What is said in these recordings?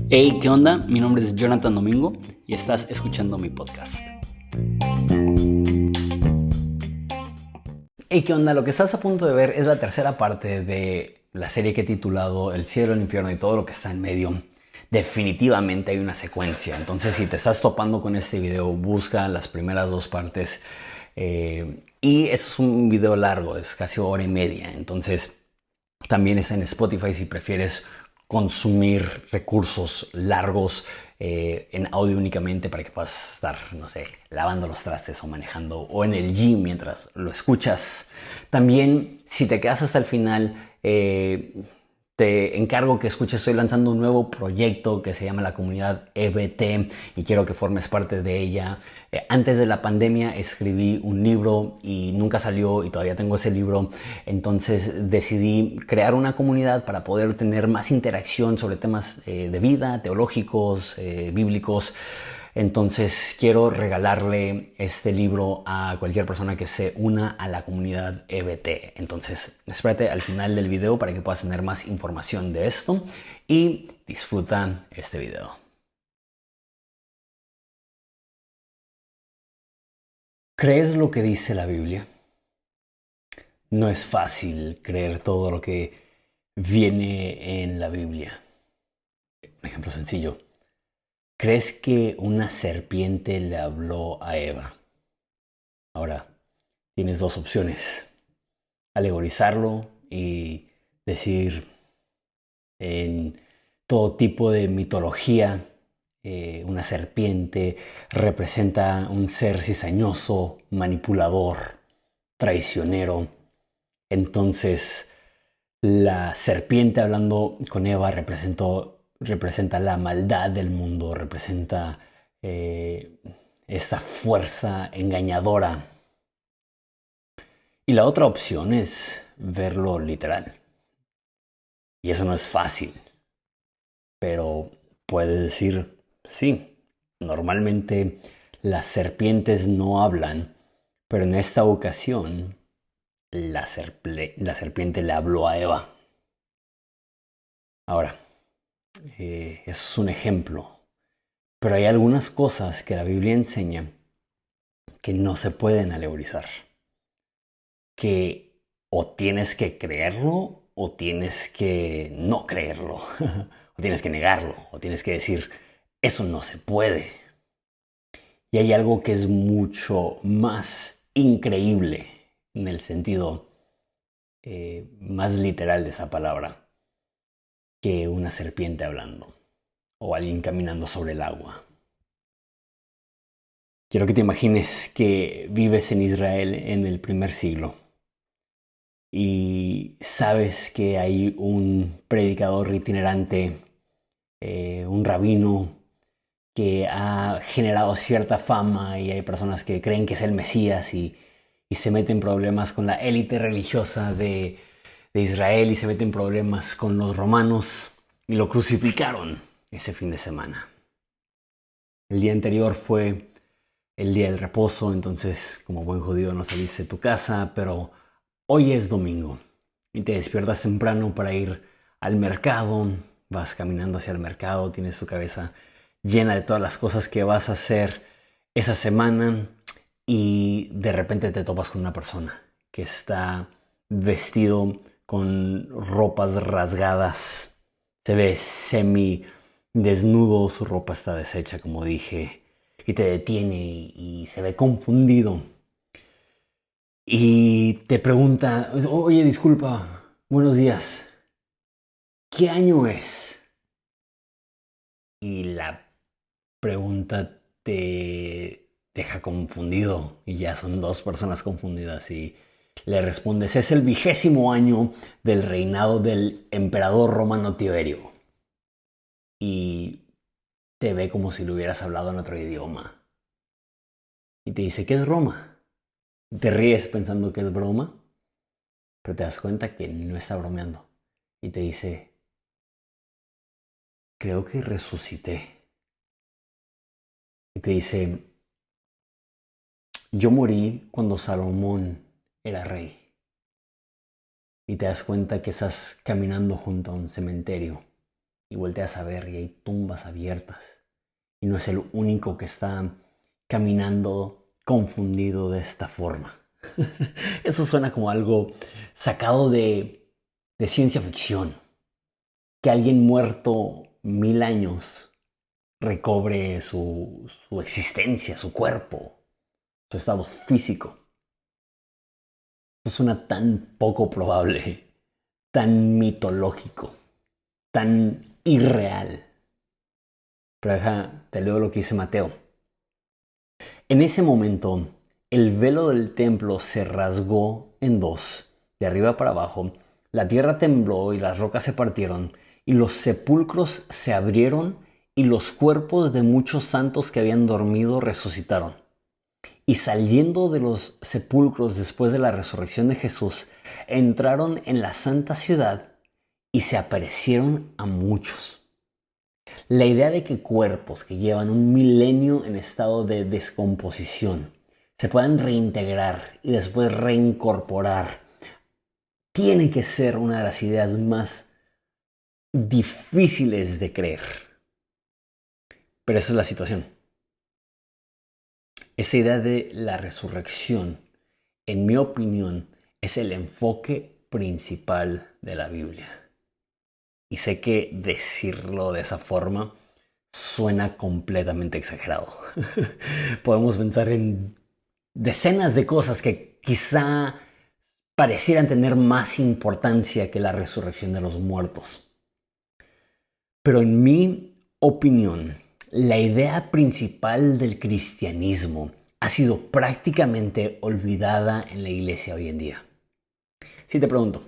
Hey, ¿qué onda? Mi nombre es Jonathan Domingo y estás escuchando mi podcast. Hey, ¿qué onda? Lo que estás a punto de ver es la tercera parte de la serie que he titulado El cielo, el infierno y todo lo que está en medio. Definitivamente hay una secuencia, entonces si te estás topando con este video, busca las primeras dos partes. Y es un video largo, es casi hora y media, entonces también está en Spotify si prefieres consumir recursos largos en audio únicamente para que puedas estar, no sé, lavando los trastes o manejando o en el gym mientras lo escuchas. También, si te quedas hasta el final, te encargo que escuches, estoy lanzando un nuevo proyecto que se llama la comunidad EBT y quiero que formes parte de ella. Antes de la pandemia escribí un libro y nunca salió y todavía tengo ese libro. Entonces decidí crear una comunidad para poder tener más interacción sobre temas de vida, teológicos, bíblicos. Entonces quiero regalarle este libro a cualquier persona que se una a la comunidad EBT. Entonces espérate al final del video para que puedas tener más información de esto y disfruta este video. ¿Crees lo que dice la Biblia? No es fácil creer todo lo que viene en la Biblia. Un ejemplo sencillo. ¿Crees que una serpiente le habló a Eva? Ahora, tienes dos opciones. Alegorizarlo y decir en todo tipo de mitología, una serpiente representa un ser cizañoso, manipulador, traicionero. Entonces, la serpiente hablando con Eva representa la maldad del mundo, representa esta fuerza engañadora. Y la otra opción es verlo literal. Y eso no es fácil, pero puedes decir, sí, normalmente las serpientes no hablan, pero en esta ocasión la serpiente le habló a Eva. Ahora, eso es un ejemplo, pero hay algunas cosas que la Biblia enseña que no se pueden alegorizar, que o tienes que creerlo o tienes que no creerlo, o tienes que negarlo, o tienes que decir, eso no se puede. Y hay algo que es mucho más increíble en el sentido más literal de esa palabra que una serpiente hablando o alguien caminando sobre el agua. Quiero que te imagines que vives en Israel en el primer siglo y sabes que hay un predicador itinerante, un rabino que ha generado cierta fama y hay personas que creen que es el Mesías y se meten en problemas con la élite religiosa de Israel y se meten en problemas con los romanos y lo crucificaron ese fin de semana. El día anterior fue el día del reposo, entonces como buen judío no saliste de tu casa, pero hoy es domingo y te despiertas temprano para ir al mercado, vas caminando hacia el mercado, tienes tu cabeza llena de todas las cosas que vas a hacer esa semana y de repente te topas con una persona que está vestido con ropas rasgadas, se ve semi desnudo, su ropa está deshecha como dije y te detiene y se ve confundido y te pregunta, oye, disculpa, buenos días, ¿qué año es? Y la pregunta te deja confundido y ya son dos personas confundidas y le respondes, es el 20º año del reinado del emperador romano Tiberio. Y te ve como si le hubieras hablado en otro idioma. Y te dice, ¿qué es Roma? Te ríes pensando que es broma, pero te das cuenta que no está bromeando. Y te dice, creo que resucité. Y te dice, yo morí cuando Salomón era rey. y te das cuenta que estás caminando junto a un cementerio y volteas a ver y hay tumbas abiertas y no es el único que está caminando confundido de esta forma. Eso suena como algo sacado de ciencia ficción. Que alguien muerto 1000 años recobre su existencia, su cuerpo, su estado físico. Eso suena tan poco probable, tan mitológico, tan irreal. Pero te leo lo que dice Mateo. En ese momento, el velo del templo se rasgó en dos, de arriba para abajo. La tierra tembló y las rocas se partieron, y los sepulcros se abrieron, y los cuerpos de muchos santos que habían dormido resucitaron. Y saliendo de los sepulcros después de la resurrección de Jesús, entraron en la santa ciudad y se aparecieron a muchos. La idea de que cuerpos que llevan un milenio en estado de descomposición se puedan reintegrar y después reincorporar tiene que ser una de las ideas más difíciles de creer. Pero esa es la situación. Esa idea de la resurrección, en mi opinión, es el enfoque principal de la Biblia. Y sé que decirlo de esa forma suena completamente exagerado. Podemos pensar en decenas de cosas que quizá parecieran tener más importancia que la resurrección de los muertos. Pero en mi opinión, la idea principal del cristianismo ha sido prácticamente olvidada en la iglesia hoy en día. Si te pregunto,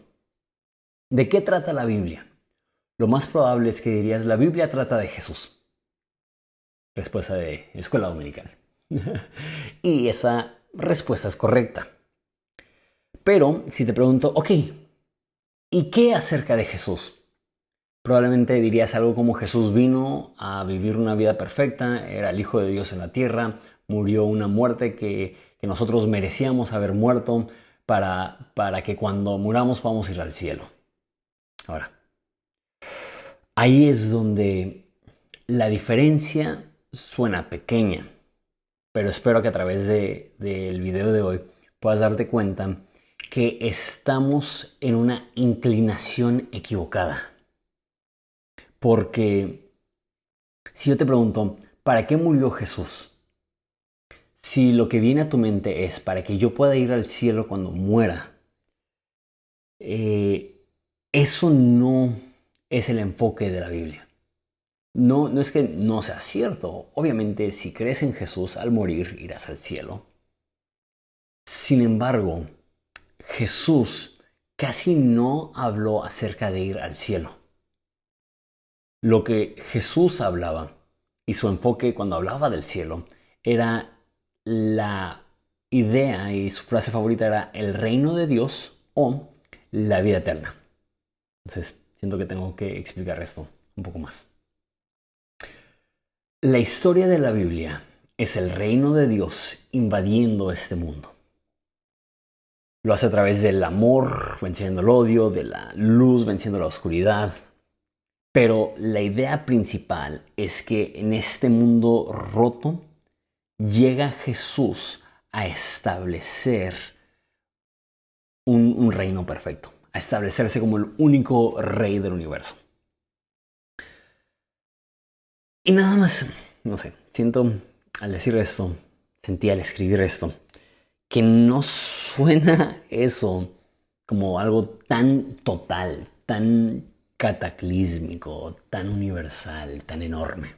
¿de qué trata la Biblia? Lo más probable es que dirías, la Biblia trata de Jesús. Respuesta de escuela dominical. Y esa respuesta es correcta. Pero si te pregunto, ok, ¿y qué acerca de Jesús? Probablemente dirías algo como Jesús vino a vivir una vida perfecta, era el Hijo de Dios en la tierra, murió una muerte que nosotros merecíamos haber muerto para que cuando muramos podamos ir al cielo. Ahora, ahí es donde la diferencia suena pequeña, pero espero que a través del video de hoy puedas darte cuenta que estamos en una inclinación equivocada. Porque si yo te pregunto, ¿para qué murió Jesús? Si lo que viene a tu mente es para que yo pueda ir al cielo cuando muera, eso no es el enfoque de la Biblia. No es que no sea cierto. Obviamente, si crees en Jesús, al morir irás al cielo. Sin embargo, Jesús casi no habló acerca de ir al cielo. Lo que Jesús hablaba y su enfoque cuando hablaba del cielo era la idea, y su frase favorita era el reino de Dios o la vida eterna. Entonces, siento que tengo que explicar esto un poco más. La historia de la Biblia es el reino de Dios invadiendo este mundo. Lo hace a través del amor venciendo el odio, de la luz venciendo la oscuridad. Pero la idea principal es que en este mundo roto llega Jesús a establecer un reino perfecto, a establecerse como el único rey del universo. Y nada más, no sé, siento al decir esto, sentí al escribir esto, que no suena eso como algo tan total, tan cataclísmico, tan universal, tan enorme.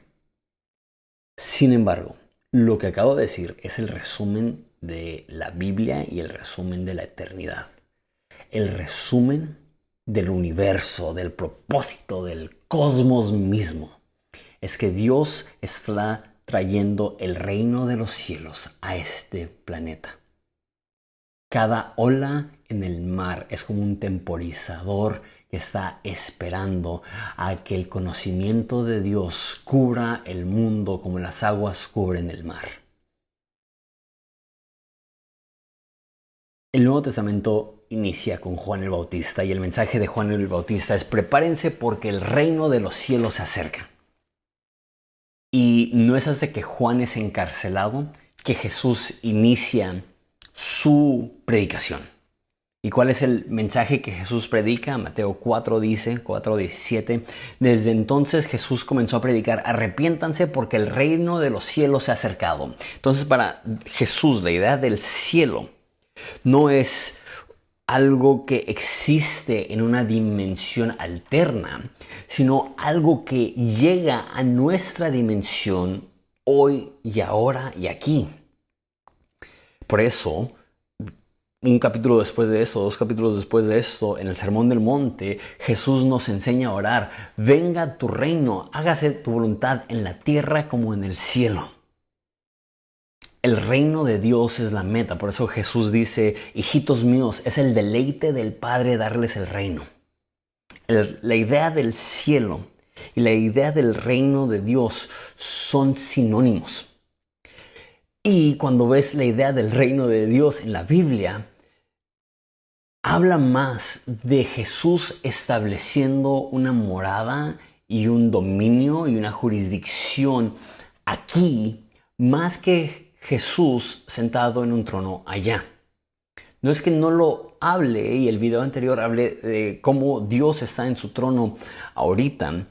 Sin embargo, lo que acabo de decir es el resumen de la Biblia y el resumen de la eternidad. El resumen del universo, del propósito, del cosmos mismo. Es que Dios está trayendo el reino de los cielos a este planeta. Cada ola en el mar es como un temporizador que está esperando a que el conocimiento de Dios cubra el mundo como las aguas cubren el mar. El Nuevo Testamento inicia con Juan el Bautista y el mensaje de Juan el Bautista es: prepárense porque el reino de los cielos se acerca. Y no es hasta que Juan es encarcelado que Jesús inicia su predicación. ¿Y cuál es el mensaje que Jesús predica? Mateo 4 dice, 4:17, desde entonces Jesús comenzó a predicar: arrepiéntanse porque el reino de los cielos se ha acercado. Entonces, para Jesús, la idea del cielo no es algo que existe en una dimensión alterna, sino algo que llega a nuestra dimensión hoy y ahora y aquí. Por eso, un capítulo después de esto, 2 capítulos después de esto, en el Sermón del Monte, Jesús nos enseña a orar: venga tu reino, hágase tu voluntad en la tierra como en el cielo. El reino de Dios es la meta. Por eso Jesús dice: hijitos míos, es el deleite del Padre darles el reino. La idea del cielo y la idea del reino de Dios son sinónimos. Y cuando ves la idea del reino de Dios en la Biblia, habla más de Jesús estableciendo una morada y un dominio y una jurisdicción aquí, más que Jesús sentado en un trono allá. No es que no lo hable, y el video anterior hablé de cómo Dios está en su trono ahorita,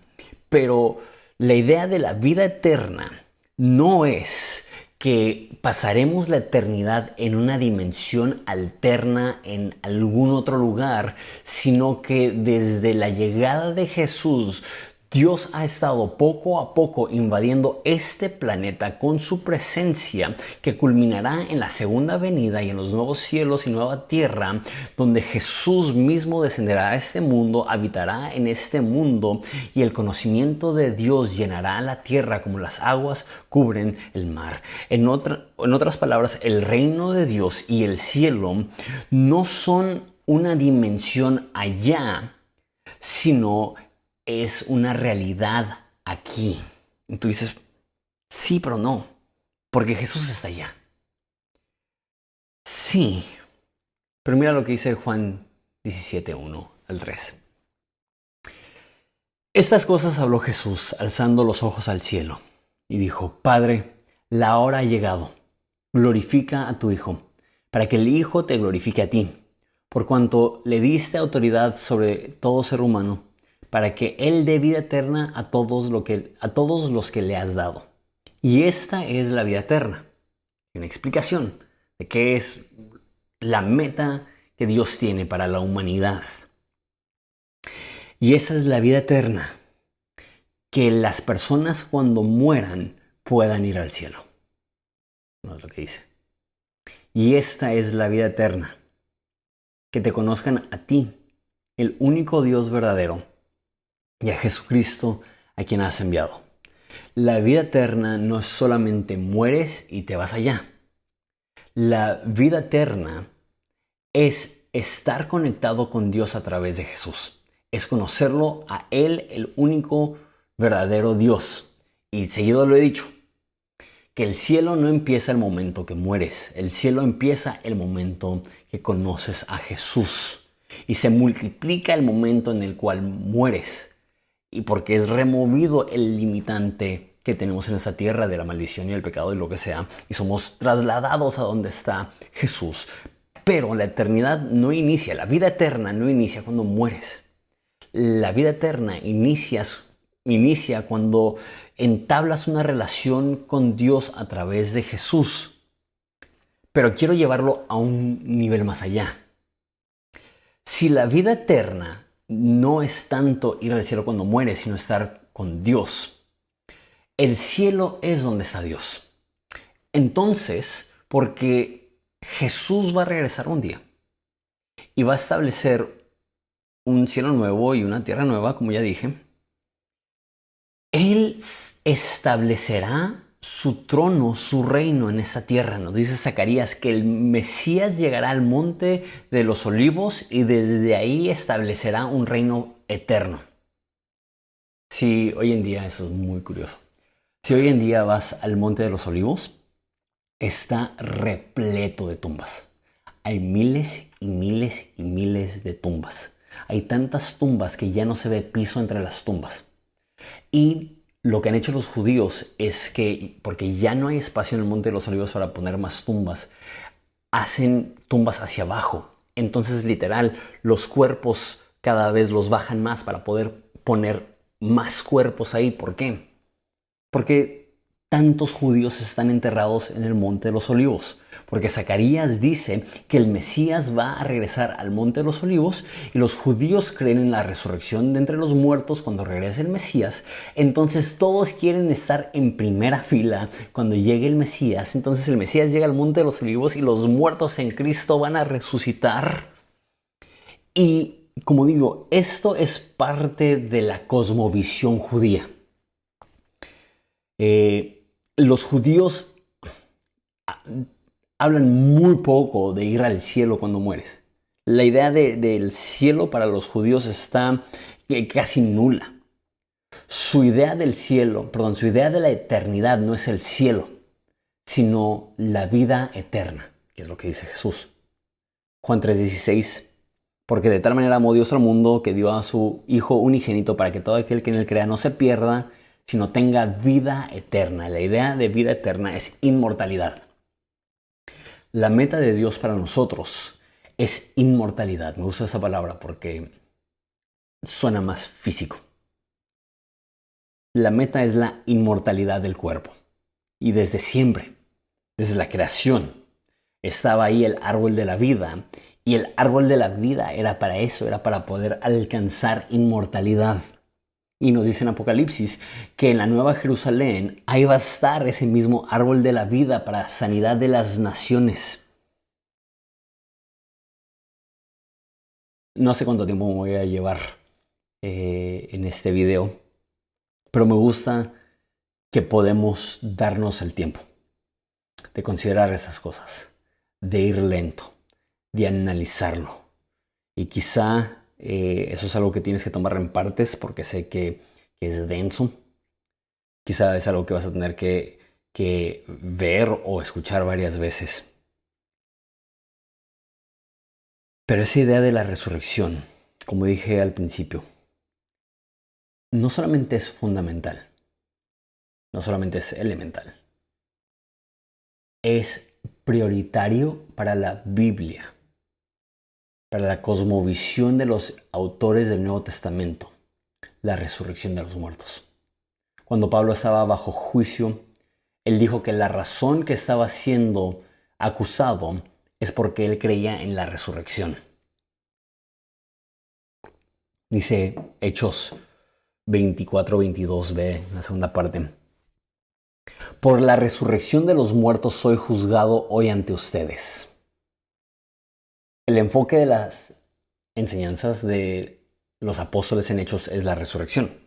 pero la idea de la vida eterna no es que pasaremos la eternidad en una dimensión alterna en algún otro lugar, sino que desde la llegada de Jesús, Dios ha estado poco a poco invadiendo este planeta con su presencia, que culminará en la segunda venida y en los nuevos cielos y nueva tierra, donde Jesús mismo descenderá a este mundo, habitará en este mundo, y el conocimiento de Dios llenará la tierra como las aguas cubren el mar. En otras palabras, el reino de Dios y el cielo no son una dimensión allá, sino es una realidad aquí. Y tú dices: sí, pero no, porque Jesús está allá. Sí, pero mira lo que dice Juan 17:1 al 3. Estas cosas habló Jesús, alzando los ojos al cielo, y dijo: Padre, la hora ha llegado. Glorifica a tu Hijo, para que el Hijo te glorifique a ti, por cuanto le diste autoridad sobre todo ser humano, para que Él dé vida eterna a todos los que le has dado. Y esta es la vida eterna. Una explicación de qué es la meta que Dios tiene para la humanidad. Y esta es la vida eterna, que las personas cuando mueran puedan ir al cielo. No es lo que dice. Y esta es la vida eterna, que te conozcan a ti, el único Dios verdadero, y a Jesucristo, a quien has enviado. La vida eterna no es solamente mueres y te vas allá. La vida eterna es estar conectado con Dios a través de Jesús. Es conocerlo a Él, el único verdadero Dios. Y seguido lo he dicho, que el cielo no empieza el momento que mueres. El cielo empieza el momento que conoces a Jesús. Y se multiplica el momento en el cual mueres. Y porque es removido el limitante que tenemos en esta tierra de la maldición y el pecado y lo que sea, y somos trasladados a donde está Jesús. Pero la eternidad no inicia, la vida eterna no inicia cuando mueres. La vida eterna inicia cuando entablas una relación con Dios a través de Jesús. Pero quiero llevarlo a un nivel más allá. Si la vida eterna no es tanto ir al cielo cuando mueres, sino estar con Dios, el cielo es donde está Dios. Entonces, porque Jesús va a regresar un día y va a establecer un cielo nuevo y una tierra nueva, como ya dije, Él establecerá su trono, su reino en esta tierra. Nos dice Zacarías que el Mesías llegará al monte de los olivos y desde ahí establecerá un reino eterno. Sí, hoy en día eso es muy curioso. Si hoy en día vas al monte de los olivos, está repleto de tumbas. Hay miles y miles de tumbas. Hay tantas tumbas que ya no se ve piso entre las tumbas. Y lo que han hecho los judíos es que, porque ya no hay espacio en el Monte de los Olivos para poner más tumbas, hacen tumbas hacia abajo. Entonces, literal, los cuerpos cada vez los bajan más para poder poner más cuerpos ahí. ¿Por qué? Porque tantos judíos están enterrados en el Monte de los Olivos. Porque Zacarías dice que el Mesías va a regresar al Monte de los Olivos y los judíos creen en la resurrección de entre los muertos cuando regrese el Mesías. Entonces todos quieren estar en primera fila cuando llegue el Mesías. Entonces el Mesías llega al Monte de los Olivos y los muertos en Cristo van a resucitar. Y como digo, esto es parte de la cosmovisión judía. Los judíos hablan muy poco de ir al cielo cuando mueres. La idea del cielo para los judíos está casi nula. Su idea del cielo, perdón, su idea de la eternidad no es el cielo, sino la vida eterna, que es lo que dice Jesús. Juan 3:16, porque de tal manera amó Dios al mundo que dio a su Hijo unigénito para que todo aquel que en él crea no se pierda, sino tenga vida eterna. La idea de vida eterna es inmortalidad. La meta de Dios para nosotros es inmortalidad. Me gusta esa palabra porque suena más físico. La meta es la inmortalidad del cuerpo. Y desde siempre, desde la creación, estaba ahí el árbol de la vida. Y el árbol de la vida era para eso, era para poder alcanzar inmortalidad. Y nos dice en Apocalipsis que en la Nueva Jerusalén ahí va a estar ese mismo árbol de la vida para sanidad de las naciones. No sé cuánto tiempo me voy a llevar en este video, pero me gusta que podemos darnos el tiempo de considerar esas cosas, de ir lento, de analizarlo. Y quizá eso es algo que tienes que tomar en partes porque sé que es denso. Quizá es algo que vas a tener que ver o escuchar varias veces. Pero esa idea de la resurrección, como dije al principio, no solamente es fundamental, no solamente es elemental, es prioritario para la Biblia, para la cosmovisión de los autores del Nuevo Testamento, la resurrección de los muertos. Cuando Pablo estaba bajo juicio, él dijo que la razón que estaba siendo acusado es porque él creía en la resurrección. Dice Hechos 24-22b, la segunda parte. Por la resurrección de los muertos soy juzgado hoy ante ustedes. El enfoque de las enseñanzas de los apóstoles en Hechos es la resurrección.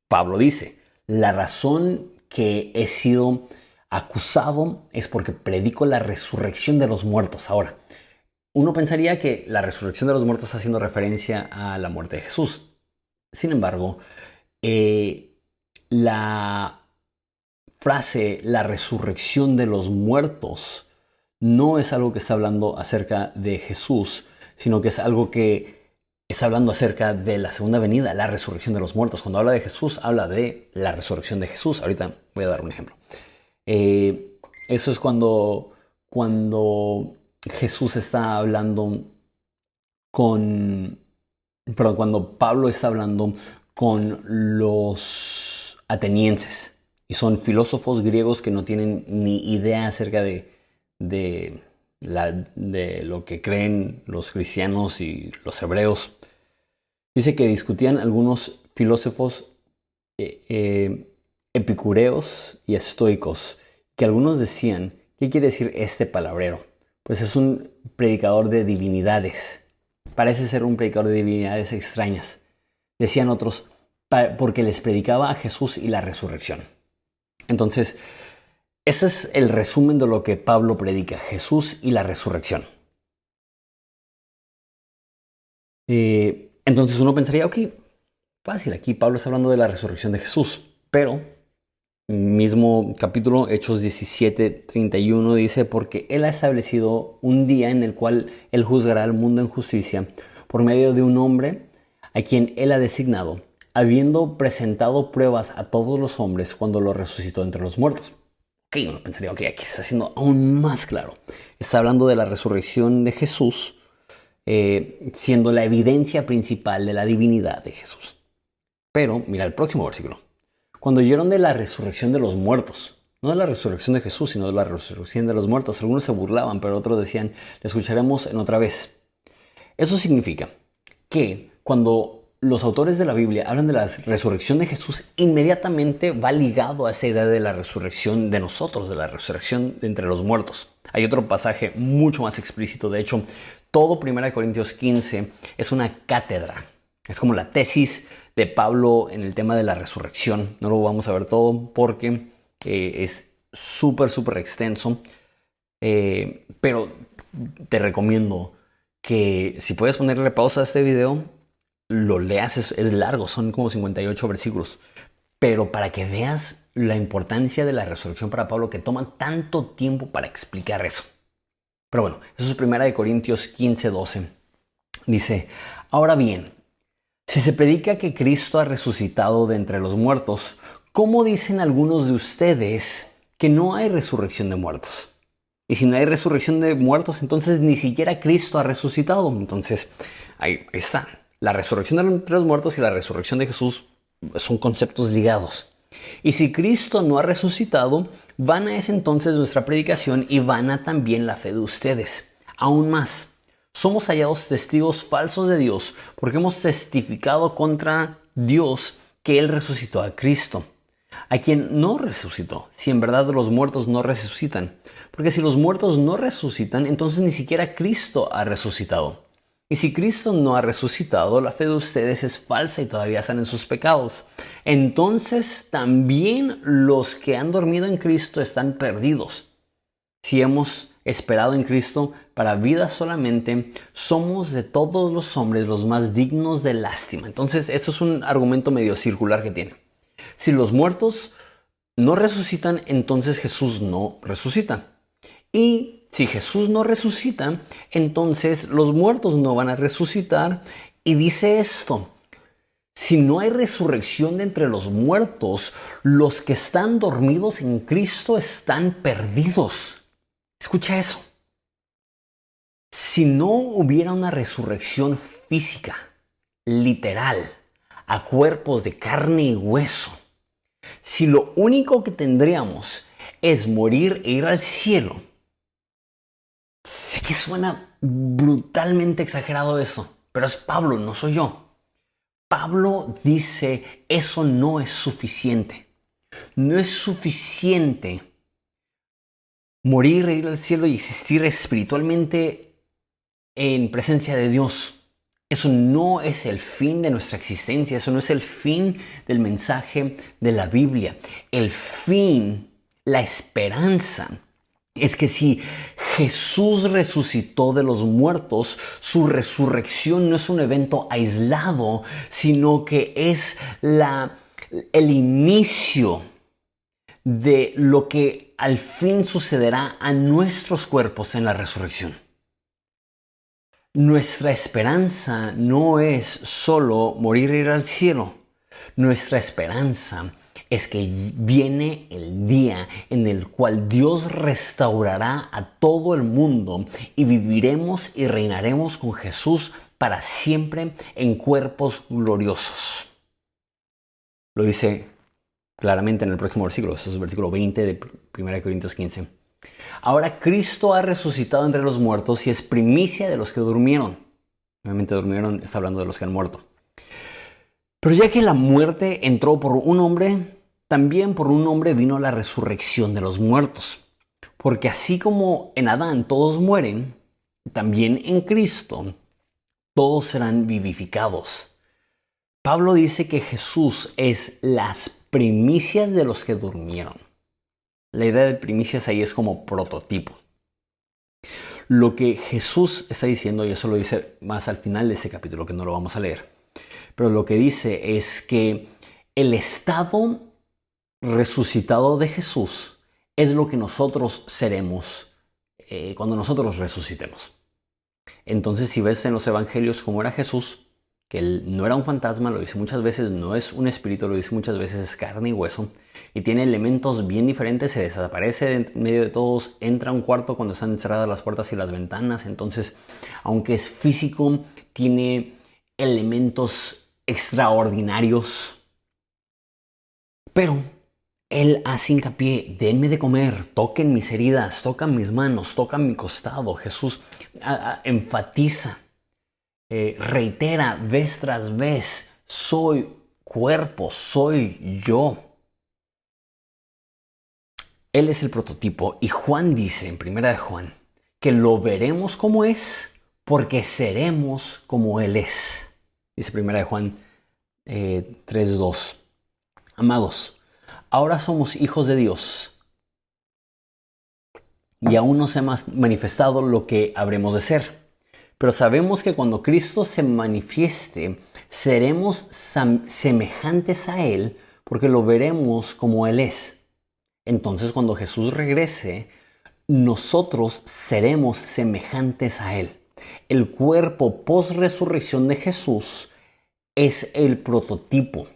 Pablo dice, la razón que he sido acusado es porque predico la resurrección de los muertos. Ahora, uno pensaría que la resurrección de los muertos está haciendo referencia a la muerte de Jesús. Sin embargo, la frase la resurrección de los muertos no es algo que está hablando acerca de Jesús, sino que es algo que está hablando acerca de la segunda venida, la resurrección de los muertos. Cuando habla de Jesús, habla de la resurrección de Jesús. Ahorita voy a dar un ejemplo. Eso es cuando Jesús está hablando cuando Pablo está hablando con los atenienses. Y son filósofos griegos que no tienen ni idea acerca de lo que creen los cristianos y los hebreos. Dice que discutían algunos filósofos epicureos y estoicos, que algunos decían, ¿qué quiere decir este palabrero? Pues es un predicador de divinidades. Parece ser un predicador de divinidades extrañas. Decían otros, porque les predicaba a Jesús y la resurrección. Entonces, ese es el resumen de lo que Pablo predica, Jesús y la resurrección. Entonces uno pensaría, ok, fácil, aquí Pablo está hablando de la resurrección de Jesús, pero Mismo capítulo, Hechos 17:31 dice, porque Él ha establecido un día en el cual Él juzgará al mundo en justicia por medio de un hombre a quien Él ha designado, habiendo presentado pruebas a todos los hombres cuando lo resucitó entre los muertos. Ok, uno pensaría, ok, aquí está siendo aún más claro. Está hablando de la resurrección de Jesús, siendo la evidencia principal de la divinidad de Jesús. Pero mira el próximo versículo. Cuando oyeron de la resurrección de los muertos, no de la resurrección de Jesús, sino de la resurrección de los muertos, algunos se burlaban, pero otros decían, le escucharemos en otra vez. Eso significa que cuando los autores de la Biblia hablan de la resurrección de Jesús, inmediatamente va ligado a esa idea de la resurrección de nosotros, de la resurrección de entre los muertos. Hay otro pasaje mucho más explícito, de hecho, todo 1 Corintios 15 es una cátedra, es como la tesis de Pablo en el tema de la resurrección. No lo vamos a ver todo porque es súper extenso, pero te recomiendo que si puedes ponerle pausa a este video, lo leas. Es largo, son como 58 versículos, pero para que veas la importancia de la resurrección para Pablo, que toma tanto tiempo para explicar eso. Pero bueno, eso es 1 Corintios 15:12. Dice, ahora bien, si se predica que Cristo ha resucitado de entre los muertos, ¿cómo dicen algunos de ustedes que no hay resurrección de muertos? Y si no hay resurrección de muertos, entonces ni siquiera Cristo ha resucitado. Entonces, ahí está. La resurrección de entre los muertos y la resurrección de Jesús son conceptos ligados. Y si Cristo no ha resucitado, vana es entonces nuestra predicación y vana también la fe de ustedes. Aún más, somos hallados testigos falsos de Dios porque hemos testificado contra Dios que Él resucitó a Cristo, a quien no resucitó, si en verdad los muertos no resucitan. Porque si los muertos no resucitan, entonces ni siquiera Cristo ha resucitado. Y si Cristo no ha resucitado, la fe de ustedes es falsa y todavía están en sus pecados. Entonces también los que han dormido en Cristo están perdidos. Si hemos esperado en Cristo para vida solamente, somos de todos los hombres los más dignos de lástima. Entonces, esto es un argumento medio circular que tiene. Si los muertos no resucitan, entonces Jesús no resucita. Y si Jesús no resucita, entonces los muertos no van a resucitar. Y dice esto, si no hay resurrección de entre los muertos, los que están dormidos en Cristo están perdidos. Escucha eso. Si no hubiera una resurrección física, literal, a cuerpos de carne y hueso, si lo único que tendríamos es morir e ir al cielo, sé que suena brutalmente exagerado eso, pero es Pablo, no soy yo. Pablo dice, eso no es suficiente. No es suficiente morir, ir al cielo y existir espiritualmente en presencia de Dios. Eso no es el fin de nuestra existencia, eso no es el fin del mensaje de la Biblia. El fin, la esperanza, es que si Jesús resucitó de los muertos, su resurrección no es un evento aislado, sino que es el inicio de lo que al fin sucederá a nuestros cuerpos en la resurrección. Nuestra esperanza no es solo morir e ir al cielo. Nuestra esperanza es que viene el día en el cual Dios restaurará a todo el mundo y viviremos y reinaremos con Jesús para siempre en cuerpos gloriosos. Lo dice claramente en el próximo versículo, eso es el versículo 20 de 1 Corintios 15. Ahora Cristo ha resucitado entre los muertos y es primicia de los que durmieron. Obviamente durmieron, está hablando de los que han muerto. Pero ya que la muerte entró por un hombre, también por un hombre vino la resurrección de los muertos. Porque así como en Adán todos mueren, también en Cristo todos serán vivificados. Pablo dice que Jesús es las primicias de los que durmieron. La idea de primicias ahí es como prototipo. Lo que Jesús está diciendo, y eso lo dice más al final de ese capítulo, que no lo vamos a leer, pero lo que dice es que el estado resucitado de Jesús es lo que nosotros seremos cuando nosotros resucitemos. Entonces, si ves en los evangelios cómo era Jesús, que él no era un fantasma, lo dice muchas veces, no es un espíritu, lo dice muchas veces, es carne y hueso, y tiene elementos bien diferentes, se desaparece en medio de todos, entra a un cuarto cuando están cerradas las puertas y las ventanas. Entonces, aunque es físico, tiene elementos extraordinarios, pero él hace hincapié: denme de comer, toquen mis heridas, tocan mis manos, tocan mi costado. Jesús enfatiza, reitera vez tras vez: soy cuerpo, soy yo. Él es el prototipo, y Juan dice en 1 de Juan que lo veremos como es porque seremos como Él es. Dice 1 de Juan 3:2. Amados, ahora somos hijos de Dios y aún no se ha manifestado lo que habremos de ser. Pero sabemos que cuando Cristo se manifieste, seremos semejantes a Él porque lo veremos como Él es. Entonces, cuando Jesús regrese, nosotros seremos semejantes a Él. El cuerpo post-resurrección de Jesús es el prototipo,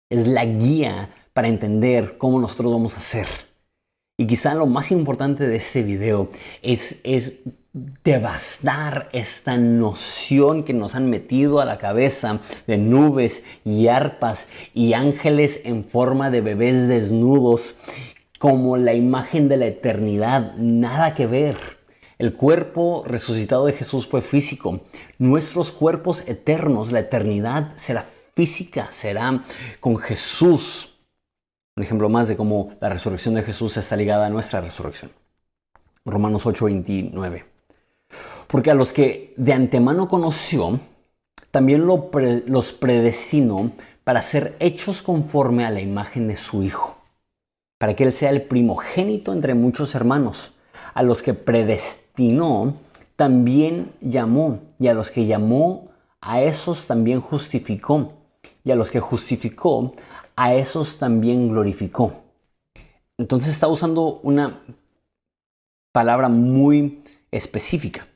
es la guía para entender cómo nosotros vamos a ser. Y quizá lo más importante de este video es devastar esta noción que nos han metido a la cabeza de nubes y arpas y ángeles en forma de bebés desnudos como la imagen de la eternidad. Nada que ver. El cuerpo resucitado de Jesús fue físico. Nuestros cuerpos eternos, la eternidad, será física, será con Jesús. Un ejemplo más de cómo la resurrección de Jesús está ligada a nuestra resurrección. Romanos 8:29. Porque a los que de antemano conoció, también los predestinó para ser hechos conforme a la imagen de su Hijo, para que Él sea el primogénito entre muchos hermanos. A los que predestinó, también llamó, y a los que llamó, a esos también justificó, y a los que justificó, a esos también glorificó. Entonces está usando una palabra muy específica.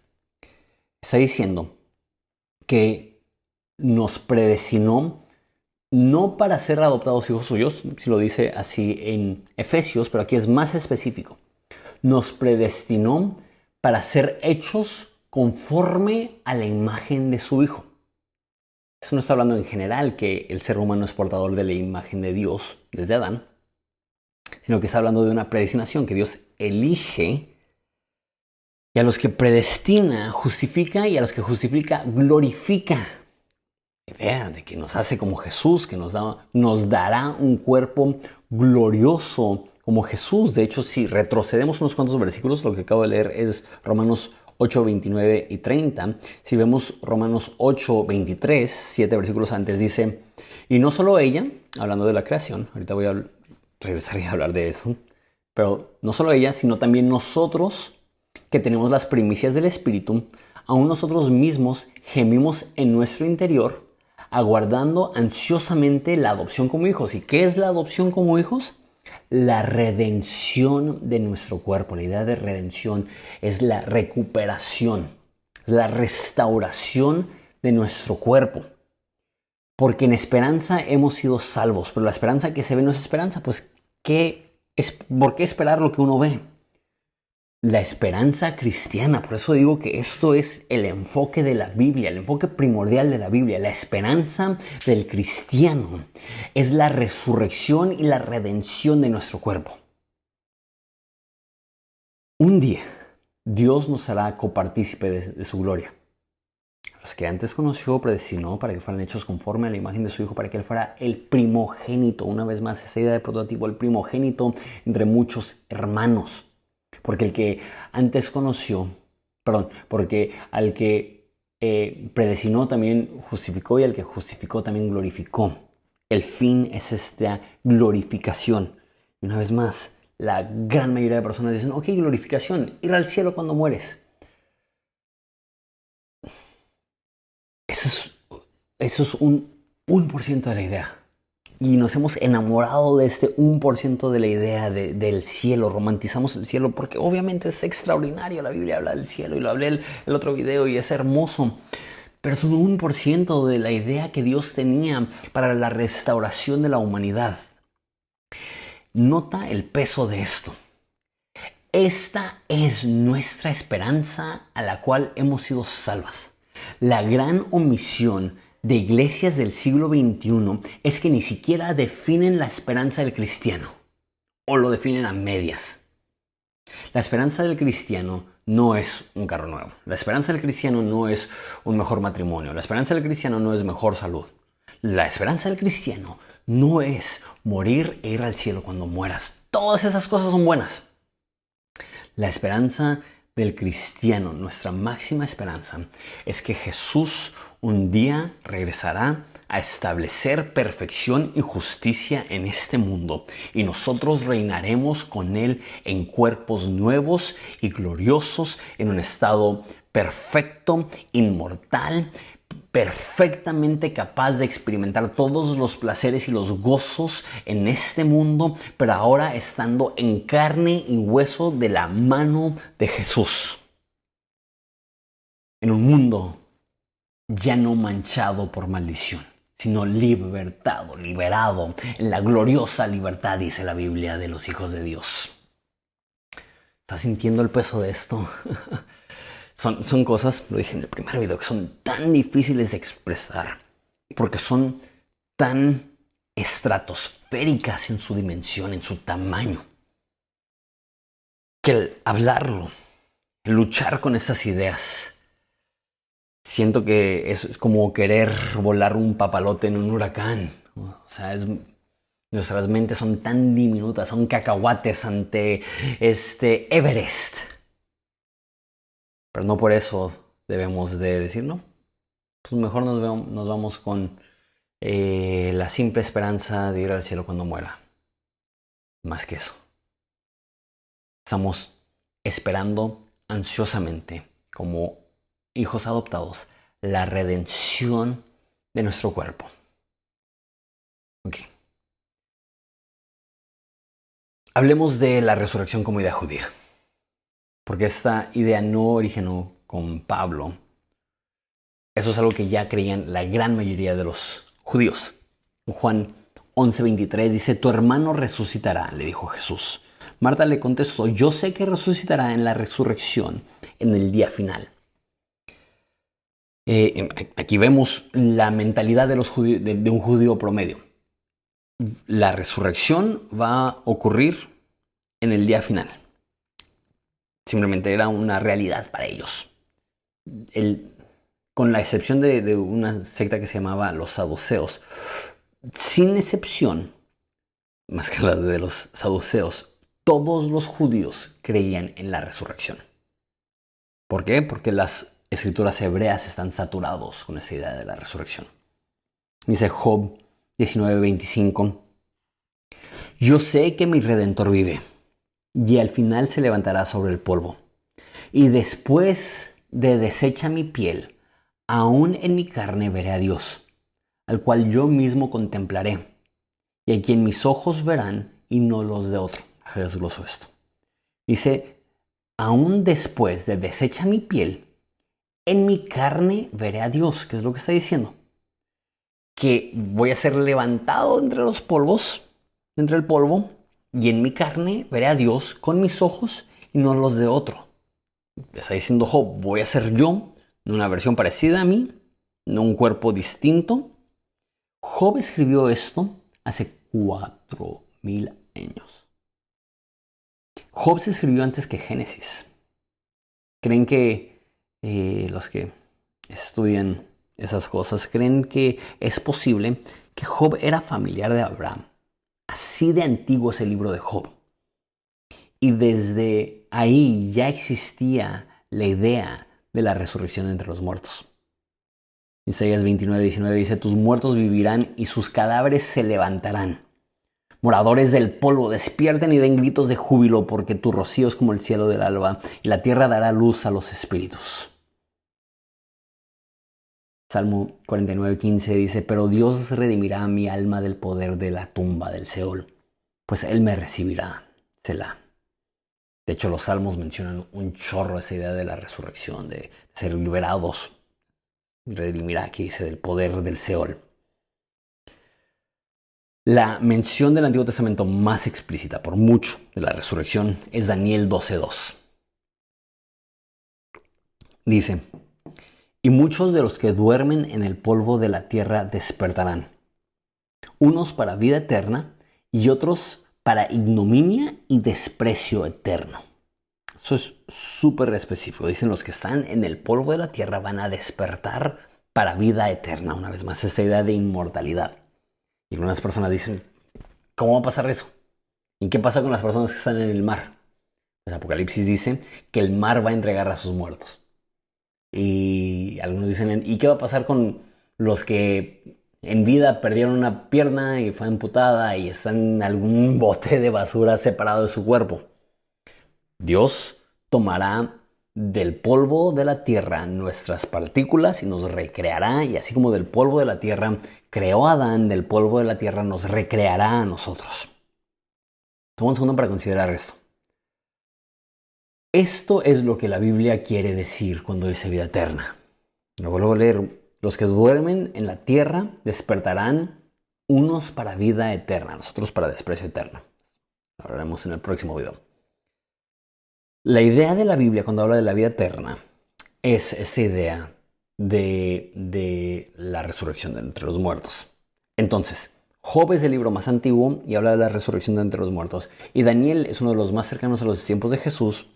Está diciendo que nos predestinó no para ser adoptados hijos suyos, si lo dice así en Efesios, pero aquí es más específico. Nos predestinó para ser hechos conforme a la imagen de su Hijo. Eso no está hablando en general que el ser humano es portador de la imagen de Dios desde Adán, sino que está hablando de una predestinación que Dios elige. Y a los que predestina, justifica, y a los que justifica, glorifica. Idea de que nos hace como Jesús, que nos dará un cuerpo glorioso como Jesús. De hecho, si retrocedemos unos cuantos versículos, lo que acabo de leer es Romanos 8, 29 y 30. Si vemos Romanos 8, 23, 7 versículos antes, dice: y no solo ella, hablando de la creación, ahorita voy a regresar y hablar de eso, pero no solo ella, sino también nosotros, que tenemos las primicias del Espíritu, aún nosotros mismos gemimos en nuestro interior, aguardando ansiosamente la adopción como hijos. ¿Y qué es la adopción como hijos? La redención de nuestro cuerpo. La idea de redención es la recuperación, es la restauración de nuestro cuerpo. Porque en esperanza hemos sido salvos, pero la esperanza que se ve no es esperanza. Pues, ¿por qué esperar lo que uno ve? La esperanza cristiana. Por eso digo que esto es el enfoque de la Biblia, el enfoque primordial de la Biblia. La esperanza del cristiano es la resurrección y la redención de nuestro cuerpo. Un día Dios nos hará copartícipe de su gloria. Los que antes conoció, predestinó para que fueran hechos conforme a la imagen de su Hijo, para que Él fuera el primogénito. Una vez más, esa idea de prototipo, el primogénito entre muchos hermanos. Porque al que predestinó también justificó, y al que justificó también glorificó. El fin es esta glorificación. Y una vez más, la gran mayoría de personas dicen: ok, glorificación, ir al cielo cuando mueres. Eso es un 1% de la idea. Y nos hemos enamorado de este 1% de la idea del cielo. Romantizamos el cielo porque obviamente es extraordinario. La Biblia habla del cielo y lo hablé el otro video y es hermoso. Pero es un 1% de la idea que Dios tenía para la restauración de la humanidad. Nota el peso de esto. Esta es nuestra esperanza a la cual hemos sido salvas. La gran omisión de iglesias del siglo XXI es que ni siquiera definen la esperanza del cristiano, o lo definen a medias. La esperanza del cristiano no es un carro nuevo. La esperanza del cristiano no es un mejor matrimonio. La esperanza del cristiano no es mejor salud. La esperanza del cristiano no es morir e ir al cielo cuando mueras. Todas esas cosas son buenas. La esperanza del cristiano, nuestra máxima esperanza, es que Jesús un día regresará a establecer perfección y justicia en este mundo y nosotros reinaremos con Él en cuerpos nuevos y gloriosos, en un estado perfecto, inmortal, perfectamente capaz de experimentar todos los placeres y los gozos en este mundo, pero ahora estando en carne y hueso de la mano de Jesús. En un mundo ya no manchado por maldición, sino libertado, liberado en la gloriosa libertad, dice la Biblia, de los hijos de Dios. ¿Estás sintiendo el peso de esto? Son cosas, lo dije en el primer video, que son tan difíciles de expresar porque son tan estratosféricas en su dimensión, en su tamaño, que el hablarlo, el luchar con esas ideas, siento que es como querer volar un papalote en un huracán. O sea, nuestras mentes son tan diminutas, son cacahuates ante Everest. Pero no por eso debemos de decir, no, pues mejor nos vamos con la simple esperanza de ir al cielo cuando muera. Más que eso. Estamos esperando ansiosamente, como hijos adoptados, la redención de nuestro cuerpo. Ok. Hablemos de la resurrección como idea judía. Porque esta idea no originó con Pablo. Eso es algo que ya creían la gran mayoría de los judíos. Juan 11:23 dice, tu hermano resucitará, le dijo Jesús. Marta le contestó, yo sé que resucitará en la resurrección en el día final. Aquí vemos la mentalidad de un judío promedio. La resurrección va a ocurrir en el día final. Simplemente era una realidad para ellos. Con la excepción de una secta que se llamaba los saduceos. Sin excepción, más que la de los saduceos, todos los judíos creían en la resurrección. ¿Por qué? Porque las escrituras hebreas están saturados con esa idea de la resurrección. Dice Job 19:25, yo sé que mi Redentor vive y al final se levantará sobre el polvo. Y después de deshecha mi piel, aún en mi carne veré a Dios, al cual yo mismo contemplaré, y a quien mis ojos verán y no los de otro. Desgloso esto. Dice, aún después de deshecha mi piel, en mi carne veré a Dios. ¿Qué es lo que está diciendo? Que voy a ser levantado entre los polvos, entre el polvo, y en mi carne veré a Dios con mis ojos y no los de otro. Está diciendo Job, voy a ser yo, en una versión parecida a mí, no un cuerpo distinto. Job escribió esto hace 4000 años. Job se escribió antes que Génesis. ¿Creen que los que estudian esas cosas creen que es posible que Job era familiar de Abraham? Así de antiguo es el libro de Job. Y desde ahí ya existía la idea de la resurrección entre los muertos. Isaías 29:19 dice, tus muertos vivirán y sus cadáveres se levantarán. Moradores del polvo, despierten y den gritos de júbilo, porque tu rocío es como el cielo del alba, y la tierra dará luz a los espíritus. Salmo 49:15 dice, pero Dios redimirá mi alma del poder de la tumba, del Seol, pues Él me recibirá, Selah. De hecho, los salmos mencionan un chorro esa idea de la resurrección, de ser liberados. Redimirá, aquí dice, del poder del Seol. La mención del Antiguo Testamento más explícita por mucho de la resurrección es Daniel 12:2. Dice, y muchos de los que duermen en el polvo de la tierra despertarán, unos para vida eterna y otros para ignominia y desprecio eterno. Eso es súper específico. Dicen los que están en el polvo de la tierra van a despertar para vida eterna. Una vez más, esta idea de inmortalidad. Y algunas personas dicen, ¿cómo va a pasar eso? ¿Y qué pasa con las personas que están en el mar? Pues Apocalipsis dice que el mar va a entregar a sus muertos. Y algunos dicen, ¿y qué va a pasar con los que en vida perdieron una pierna y fue amputada y están en algún bote de basura separado de su cuerpo? Dios tomará del polvo de la tierra nuestras partículas y nos recreará, y así como del polvo de la tierra creó a Adán, del polvo de la tierra nos recreará a nosotros. Toma un segundo para considerar esto. Esto es lo que la Biblia quiere decir cuando dice vida eterna. Lo vuelvo a leer. Los que duermen en la tierra despertarán, unos para vida eterna, nosotros para desprecio eterno. Lo hablaremos en el próximo video. La idea de la Biblia cuando habla de la vida eterna es esta idea de la resurrección de entre los muertos. Entonces, Job es el libro más antiguo y habla de la resurrección de entre los muertos. Y Daniel es uno de los más cercanos a los tiempos de Jesús.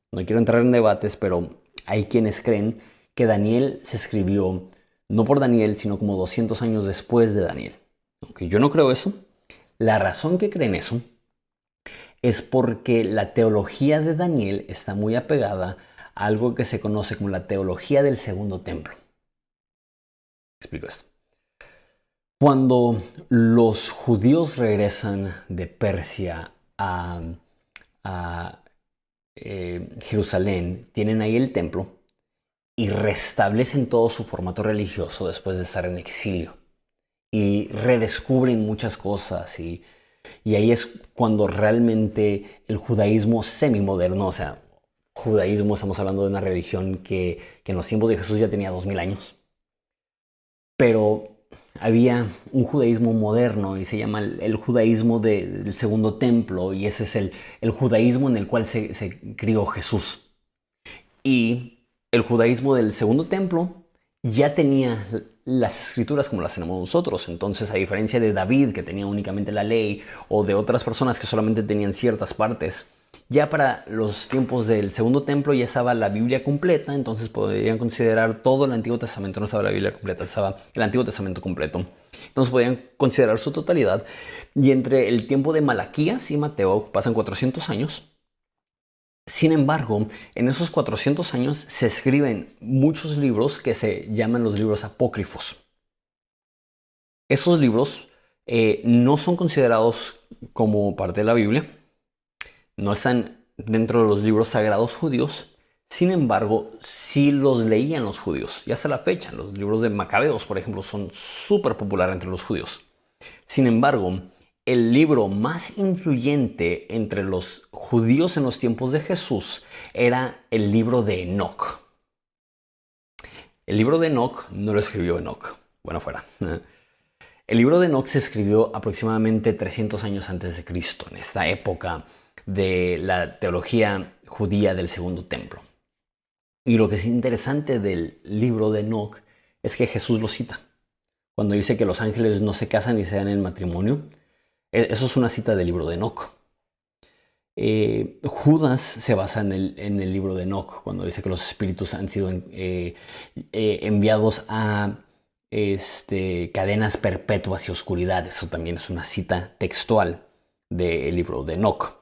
No quiero entrar en debates, pero hay quienes creen que Daniel se escribió no por Daniel, sino como 200 años después de Daniel. Aunque yo no creo eso, la razón que creen eso es porque la teología de Daniel está muy apegada a algo que se conoce como la teología del segundo templo. Explico esto. Cuando los judíos regresan de Persia a Jerusalén, tienen ahí el templo y restablecen todo su formato religioso después de estar en exilio. Y redescubren muchas cosas y ahí es cuando realmente el judaísmo semimoderno, o sea, judaísmo, estamos hablando de una religión que en los tiempos de Jesús ya tenía 2000 años, pero había un judaísmo moderno y se llama el judaísmo del segundo templo, y ese es el judaísmo en el cual se crió Jesús. Y el judaísmo del segundo templo ya tenía las escrituras como las tenemos nosotros. Entonces, a diferencia de David, que tenía únicamente la ley, o de otras personas que solamente tenían ciertas partes, ya para los tiempos del segundo templo ya estaba la Biblia completa. Entonces podían considerar todo el Antiguo Testamento. No estaba la Biblia completa, estaba el Antiguo Testamento completo. Entonces podían considerar su totalidad. Y entre el tiempo de Malaquías y Mateo pasan 400 años. Sin embargo, en esos 400 años se escriben muchos libros que se llaman los libros apócrifos. Esos libros no son considerados como parte de la Biblia, no están dentro de los libros sagrados judíos. Sin embargo, sí los leían los judíos. Y hasta la fecha, los libros de Macabeos, por ejemplo, son súper populares entre los judíos. Sin embargo, el libro más influyente entre los judíos en los tiempos de Jesús era el libro de Enoc. El libro de Enoc no lo escribió Enoc. Bueno, fuera. El libro de Enoc se escribió aproximadamente 300 años antes de Cristo, en esta época de la teología judía del segundo templo. Y lo que es interesante del libro de Enoc es que Jesús lo cita. Cuando dice que los ángeles no se casan y se dan en matrimonio, eso es una cita del libro de Enoc. Judas se basa en el libro de Enoc, cuando dice que los espíritus han sido enviados a cadenas perpetuas y oscuridad. Eso también es una cita textual del libro de Enoc.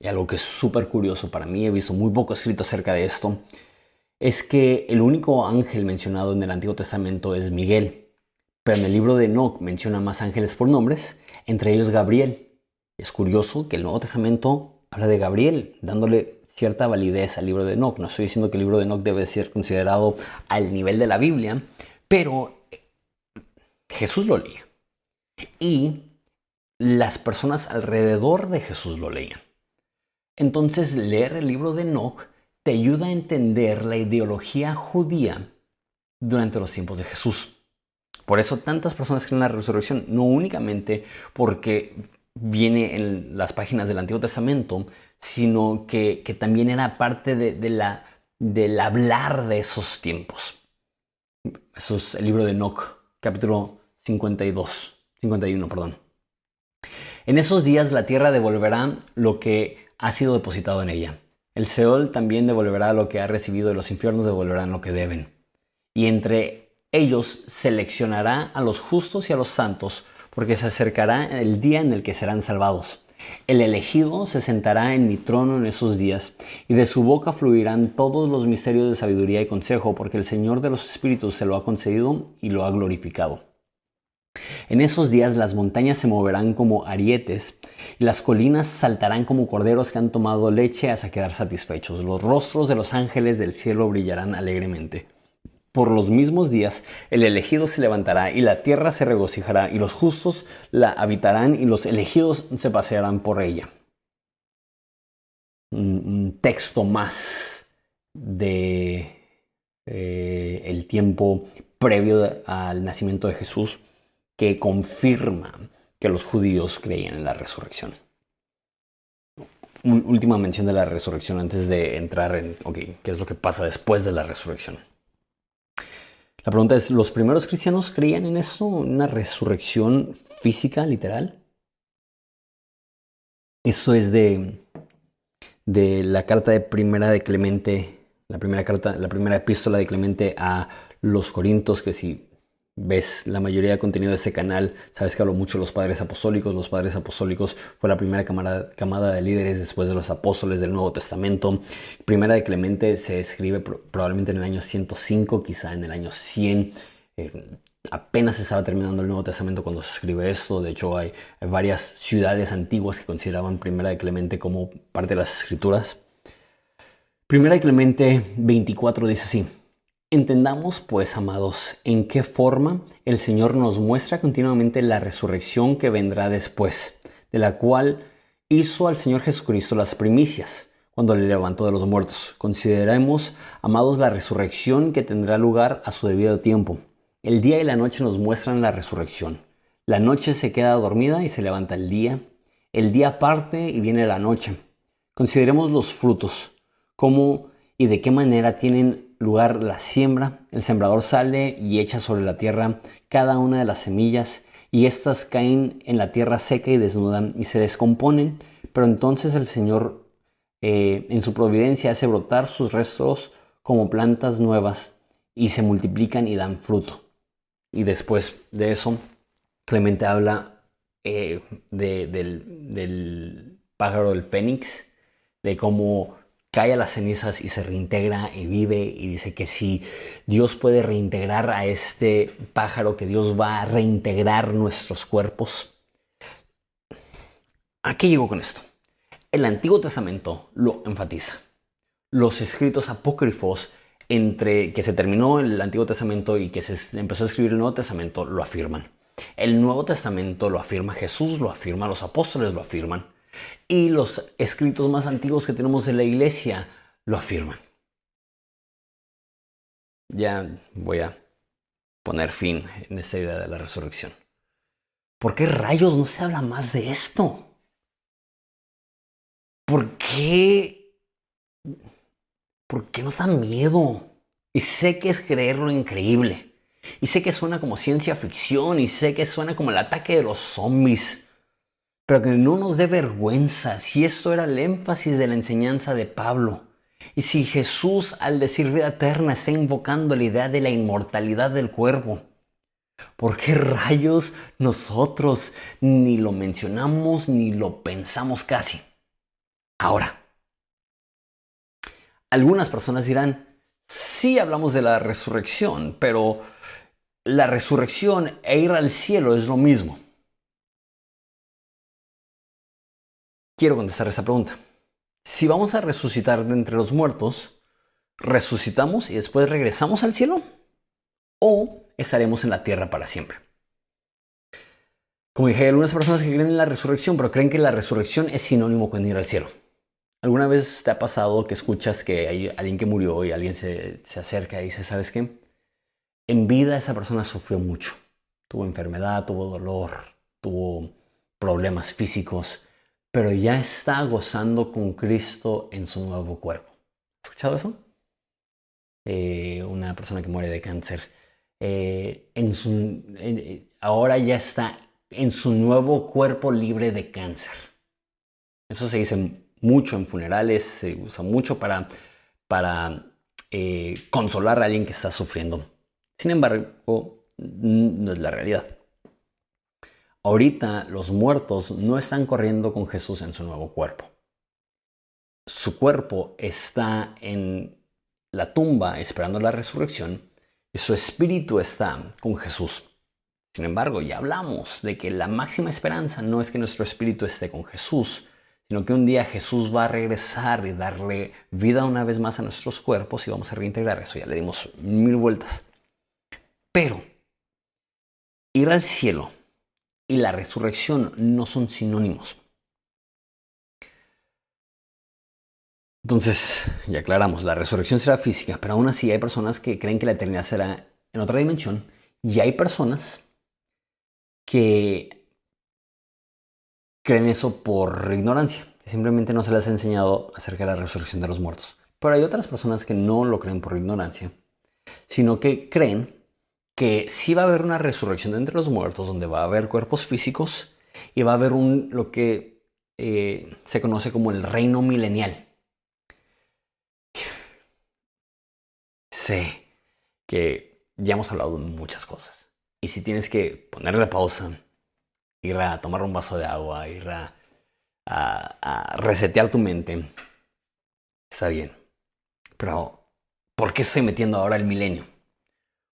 Y algo que es súper curioso para mí, he visto muy poco escrito acerca de esto, es que el único ángel mencionado en el Antiguo Testamento es Miguel. Pero en el libro de Enoc menciona más ángeles por nombres, entre ellos Gabriel. Es curioso que el Nuevo Testamento habla de Gabriel, dándole cierta validez al libro de Enoc. No estoy diciendo que el libro de Enoc debe ser considerado al nivel de la Biblia, pero Jesús lo leía y las personas alrededor de Jesús lo leían. Entonces, leer el libro de Enoch te ayuda a entender la ideología judía durante los tiempos de Jesús. Por eso tantas personas creen en la resurrección, no únicamente porque viene en las páginas del Antiguo Testamento, sino que también era parte del hablar de esos tiempos. Eso es el libro de Enoch, capítulo 51, perdón. En esos días la tierra devolverá lo que ha sido depositado en ella. El Seol también devolverá lo que ha recibido y los infiernos devolverán lo que deben. Y entre ellos seleccionará a los justos y a los santos, porque se acercará el día en el que serán salvados. El elegido se sentará en mi trono en esos días, y de su boca fluirán todos los misterios de sabiduría y consejo, porque el Señor de los espíritus se lo ha concedido y lo ha glorificado. En esos días las montañas se moverán como arietes, y las colinas saltarán como corderos que han tomado leche hasta quedar satisfechos. Los rostros de los ángeles del cielo brillarán alegremente. Por los mismos días el elegido se levantará y la tierra se regocijará y los justos la habitarán y los elegidos se pasearán por ella. Un texto más de el tiempo previo al nacimiento de Jesús que confirma que los judíos creían en la resurrección. Última mención de la resurrección antes de entrar en qué es lo que pasa después de la resurrección. La pregunta es, ¿los primeros cristianos creían en eso? ¿Una resurrección física, literal? Eso es de la carta de primera de Clemente, la primera epístola de Clemente a los Corintios, que si ves la mayoría de contenido de este canal, sabes que hablo mucho de los padres apostólicos. Los padres apostólicos fue la primera camada de líderes después de los apóstoles del Nuevo Testamento. Primera de Clemente se escribe probablemente en el año 105, quizá en el año 100. Apenas estaba terminando el Nuevo Testamento cuando se escribe esto. De hecho, hay varias ciudades antiguas que consideraban Primera de Clemente como parte de las Escrituras. Primera de Clemente 24 dice así: entendamos, pues, amados, en qué forma el Señor nos muestra continuamente la resurrección que vendrá después, de la cual hizo al Señor Jesucristo las primicias, cuando le levantó de los muertos. Consideremos, amados, la resurrección que tendrá lugar a su debido tiempo. El día y la noche nos muestran la resurrección. La noche se queda dormida y se levanta el día. El día parte y viene la noche. Consideremos los frutos, cómo y de qué manera tienen lugar la siembra. El sembrador sale y echa sobre la tierra cada una de las semillas, y éstas caen en la tierra seca y desnudan y se descomponen, pero entonces el Señor en su providencia hace brotar sus restos como plantas nuevas y se multiplican y dan fruto. Y después de eso, Clemente habla del pájaro del fénix, de cómo cae a las cenizas y se reintegra y vive, y dice que si Dios puede reintegrar a este pájaro, que Dios va a reintegrar nuestros cuerpos. ¿A qué llego con esto? El Antiguo Testamento lo enfatiza. Los escritos apócrifos, entre que se terminó el Antiguo Testamento y que se empezó a escribir el Nuevo Testamento, lo afirman. El Nuevo Testamento lo afirma, Jesús lo afirma, los apóstoles lo afirman. Y los escritos más antiguos que tenemos de la iglesia lo afirman. Ya voy a poner fin en esta idea de la resurrección. ¿Por qué rayos no se habla más de esto? ¿Por qué nos da miedo? Y sé que es creer lo increíble. Y sé que suena como ciencia ficción. Y sé que suena como el ataque de los zombies. Pero que no nos dé vergüenza si esto era el énfasis de la enseñanza de Pablo. Y si Jesús, al decir vida eterna, está invocando la idea de la inmortalidad del cuerpo. ¿Por qué rayos nosotros ni lo mencionamos ni lo pensamos casi? Ahora, algunas personas dirán, sí hablamos de la resurrección, pero la resurrección e ir al cielo es lo mismo. Quiero contestar esa pregunta. Si vamos a resucitar de entre los muertos, ¿resucitamos y después regresamos al cielo? ¿O estaremos en la tierra para siempre? Como dije, hay algunas personas que creen en la resurrección, pero creen que la resurrección es sinónimo con ir al cielo. ¿Alguna vez te ha pasado que escuchas que hay alguien que murió y alguien se acerca y dice, ¿sabes qué? En vida esa persona sufrió mucho. Tuvo enfermedad, tuvo dolor, tuvo problemas físicos, pero ya está gozando con Cristo en su nuevo cuerpo. ¿Has escuchado eso? Una persona que muere de cáncer. Ahora ya está en su nuevo cuerpo libre de cáncer. Eso se dice mucho en funerales, se usa mucho para consolar a alguien que está sufriendo. Sin embargo, no es la realidad. Ahorita los muertos no están corriendo con Jesús en su nuevo cuerpo. Su cuerpo está en la tumba esperando la resurrección y su espíritu está con Jesús. Sin embargo, ya hablamos de que la máxima esperanza no es que nuestro espíritu esté con Jesús, sino que un día Jesús va a regresar y darle vida una vez más a nuestros cuerpos y vamos a reintegrar eso. Ya le dimos 1000 vueltas. Pero ir al cielo y la resurrección no son sinónimos. Entonces, ya aclaramos, la resurrección será física, pero aún así hay personas que creen que la eternidad será en otra dimensión y hay personas que creen eso por ignorancia, que simplemente no se les ha enseñado acerca de la resurrección de los muertos. Pero hay otras personas que no lo creen por ignorancia, sino que creen que sí va a haber una resurrección de entre los muertos, donde va a haber cuerpos físicos y va a haber lo que se conoce como el reino milenial. Sé que ya hemos hablado de muchas cosas. Y si tienes que ponerle pausa, ir a tomar un vaso de agua, ir a resetear tu mente, está bien. Pero, ¿por qué estoy metiendo ahora el milenio?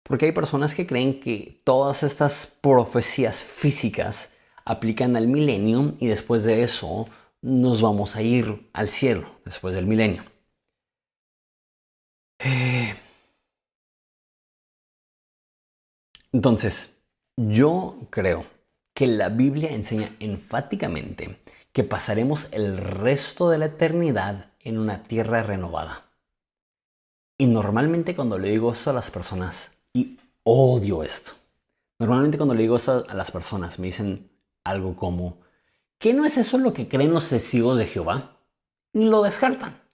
Porque hay personas que creen que todas estas profecías físicas aplican al milenio y después de eso nos vamos a ir al cielo, después del milenio. Entonces, yo creo que la Biblia enseña enfáticamente que pasaremos el resto de la eternidad en una tierra renovada. Y normalmente cuando le digo eso a las personas, y odio esto, normalmente cuando le digo eso a las personas me dicen algo como, ¿qué no es eso lo que creen los testigos de Jehová? Y lo descartan.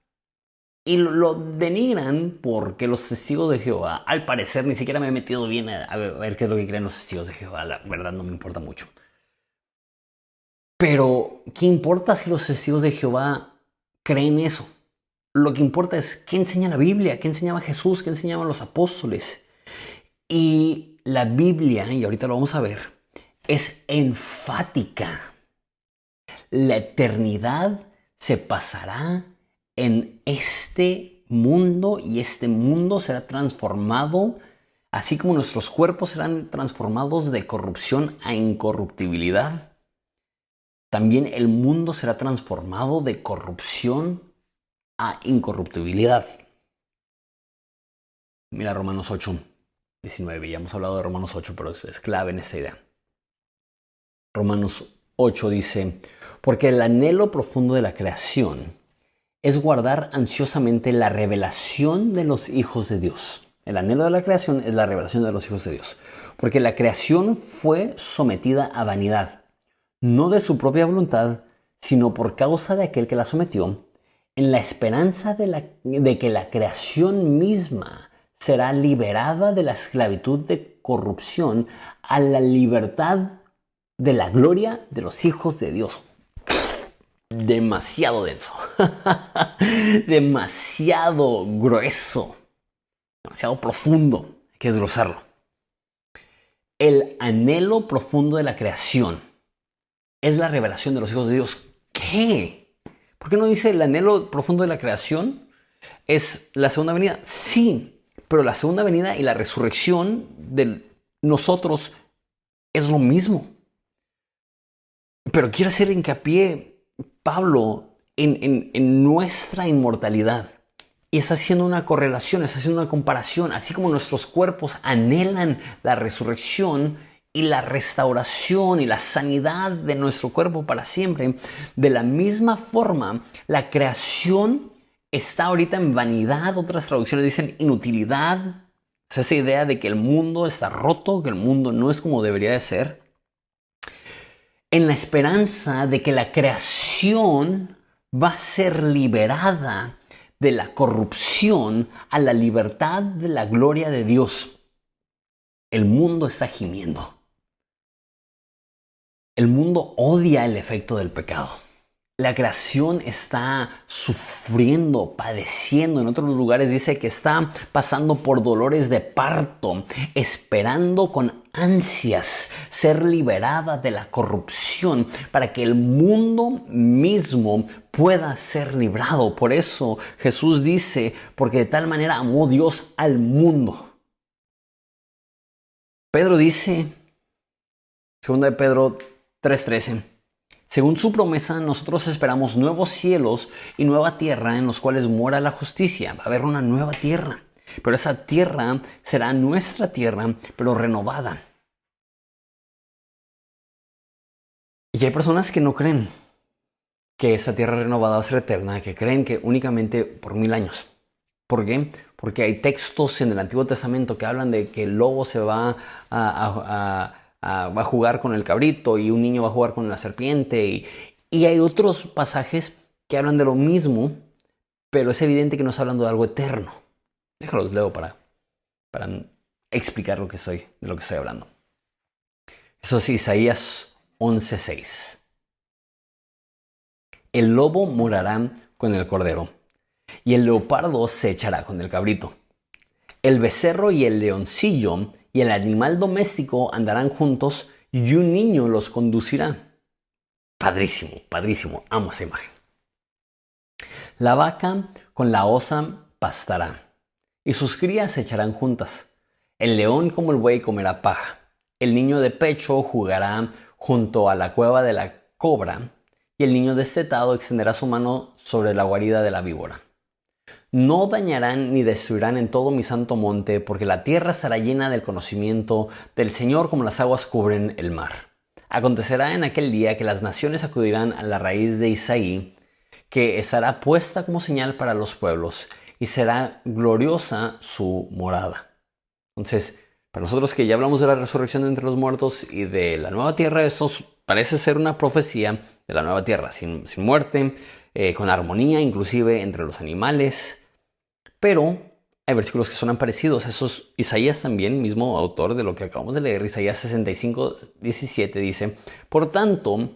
Y lo denigran porque los testigos de Jehová, al parecer, ni siquiera me he metido bien a ver qué es lo que creen los testigos de Jehová. La verdad no me importa mucho. Pero, ¿qué importa si los testigos de Jehová creen eso? Lo que importa es qué enseña la Biblia, qué enseñaba Jesús, qué enseñaban los apóstoles. Y la Biblia, y ahorita lo vamos a ver, es enfática. La eternidad se pasará en este mundo y este mundo será transformado, así como nuestros cuerpos serán transformados de corrupción a incorruptibilidad. También el mundo será transformado de corrupción a incorruptibilidad. Mira Romanos 8:19. Ya hemos hablado de Romanos 8, pero es clave en esta idea. Romanos 8 dice, porque el anhelo profundo de la creación es guardar ansiosamente la revelación de los hijos de Dios. El anhelo de la creación es la revelación de los hijos de Dios. Porque la creación fue sometida a vanidad, no de su propia voluntad, sino por causa de aquel que la sometió, en la esperanza de que la creación misma será liberada de la esclavitud de corrupción a la libertad de la gloria de los hijos de Dios. Demasiado denso. Demasiado grueso. Demasiado profundo. Hay que desglosarlo. El anhelo profundo de la creación es la revelación de los hijos de Dios. ¿Qué? ¿Por qué no dice el anhelo profundo de la creación es la segunda venida? Sí, pero la segunda venida y la resurrección de nosotros es lo mismo. Pero quiero hacer hincapié, Pablo, en nuestra inmortalidad. Y está haciendo una correlación, está haciendo una comparación. Así como nuestros cuerpos anhelan la resurrección y la restauración y la sanidad de nuestro cuerpo para siempre. De la misma forma, la creación está ahorita en vanidad. Otras traducciones dicen inutilidad. Es esa idea de que el mundo está roto, que el mundo no es como debería de ser. En la esperanza de que la creación va a ser liberada de la corrupción a la libertad de la gloria de Dios. El mundo está gimiendo. El mundo odia el efecto del pecado. La creación está sufriendo, padeciendo. En otros lugares dice que está pasando por dolores de parto, esperando con ansias ser liberada de la corrupción para que el mundo mismo pueda ser librado. Por eso Jesús dice, porque de tal manera amó Dios al mundo. Pedro dice, 2 de Pedro 3:13, según su promesa, nosotros esperamos nuevos cielos y nueva tierra en los cuales mora la justicia. Va a haber una nueva tierra, pero esa tierra será nuestra tierra, pero renovada. Y hay personas que no creen que esa tierra renovada va a ser eterna, que creen que únicamente por 1000 años. ¿Por qué? Porque hay textos en el Antiguo Testamento que hablan de que el lobo se va va a jugar con el cabrito y un niño va a jugar con la serpiente. Y hay otros pasajes que hablan de lo mismo, pero es evidente que no está hablando de algo eterno. Déjalos leo para explicar de lo que estoy hablando. Eso es Isaías 11:6. El lobo morará con el cordero, y el leopardo se echará con el cabrito. El becerro y el leoncillo y el animal doméstico andarán juntos, y un niño los conducirá. Padrísimo, padrísimo. Amo esa imagen. La vaca con la osa pastará, y sus crías se echarán juntas. El león como el buey comerá paja. El niño de pecho jugará junto a la cueva de la cobra, y el niño destetado extenderá su mano sobre la guarida de la víbora. No dañarán ni destruirán en todo mi santo monte, porque la tierra estará llena del conocimiento del Señor como las aguas cubren el mar. Acontecerá en aquel día que las naciones acudirán a la raíz de Isaí, que estará puesta como señal para los pueblos, y será gloriosa su morada. Entonces, para nosotros que ya hablamos de la resurrección de entre los muertos y de la nueva tierra, esto parece ser una profecía de la nueva tierra, sin muerte, con armonía inclusive entre los animales. Pero hay versículos que son parecidos. Esos, Isaías también, mismo autor de lo que acabamos de leer, Isaías 65:17 dice: por tanto,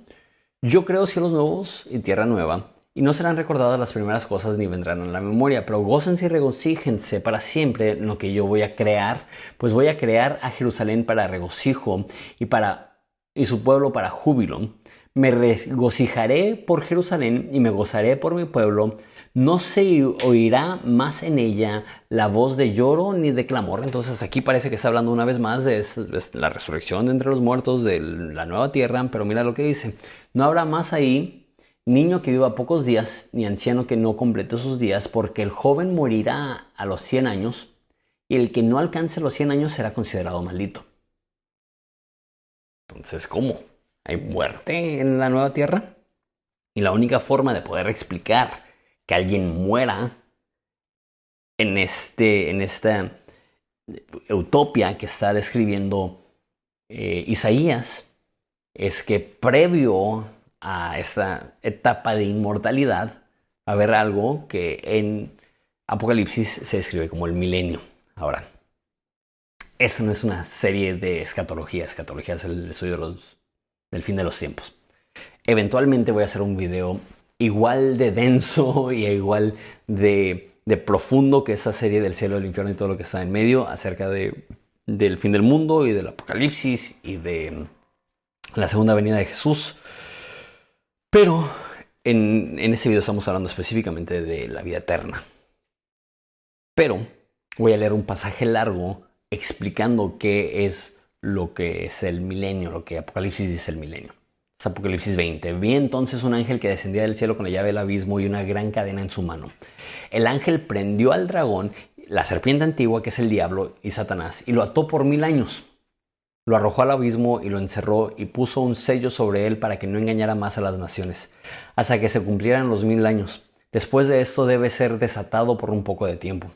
yo creo cielos nuevos y tierra nueva, y no serán recordadas las primeras cosas ni vendrán a la memoria, pero gócense y regocíjense para siempre en lo que yo voy a crear, pues voy a crear a Jerusalén para regocijo y su pueblo para júbilo. Me regocijaré por Jerusalén y me gozaré por mi pueblo. No se oirá más en ella la voz de lloro ni de clamor. Entonces aquí parece que está hablando una vez más de la resurrección de entre los muertos, de la nueva tierra. Pero mira lo que dice: no habrá más ahí niño que viva pocos días, ni anciano que no complete sus días, porque el joven morirá a los 100 años, y el que no alcance los 100 años será considerado maldito. Entonces, ¿cómo? ¿Hay muerte en la nueva tierra? Y la única forma de poder explicar que alguien muera en esta utopía que está describiendo Isaías es que previo a esta etapa de inmortalidad va a haber algo que en Apocalipsis se describe como el milenio. Ahora, esta no es una serie de escatología. Escatología es el estudio del fin de los tiempos. Eventualmente voy a hacer un video igual de denso y igual de profundo que esa serie del cielo, del infierno y todo lo que está en medio, acerca del fin del mundo y del apocalipsis y de la segunda venida de Jesús. Pero en ese video estamos hablando específicamente de la vida eterna. Pero voy a leer un pasaje largo explicando qué es lo que es el milenio, lo que Apocalipsis dice el milenio. Es Apocalipsis 20. Vi entonces un ángel que descendía del cielo con la llave del abismo y una gran cadena en su mano. El ángel prendió al dragón, la serpiente antigua, que es el diablo y Satanás, y lo ató por 1000 años. Lo arrojó al abismo y lo encerró y puso un sello sobre él para que no engañara más a las naciones, hasta que se cumplieran los 1000 años. Después de esto debe ser desatado por un poco de tiempo.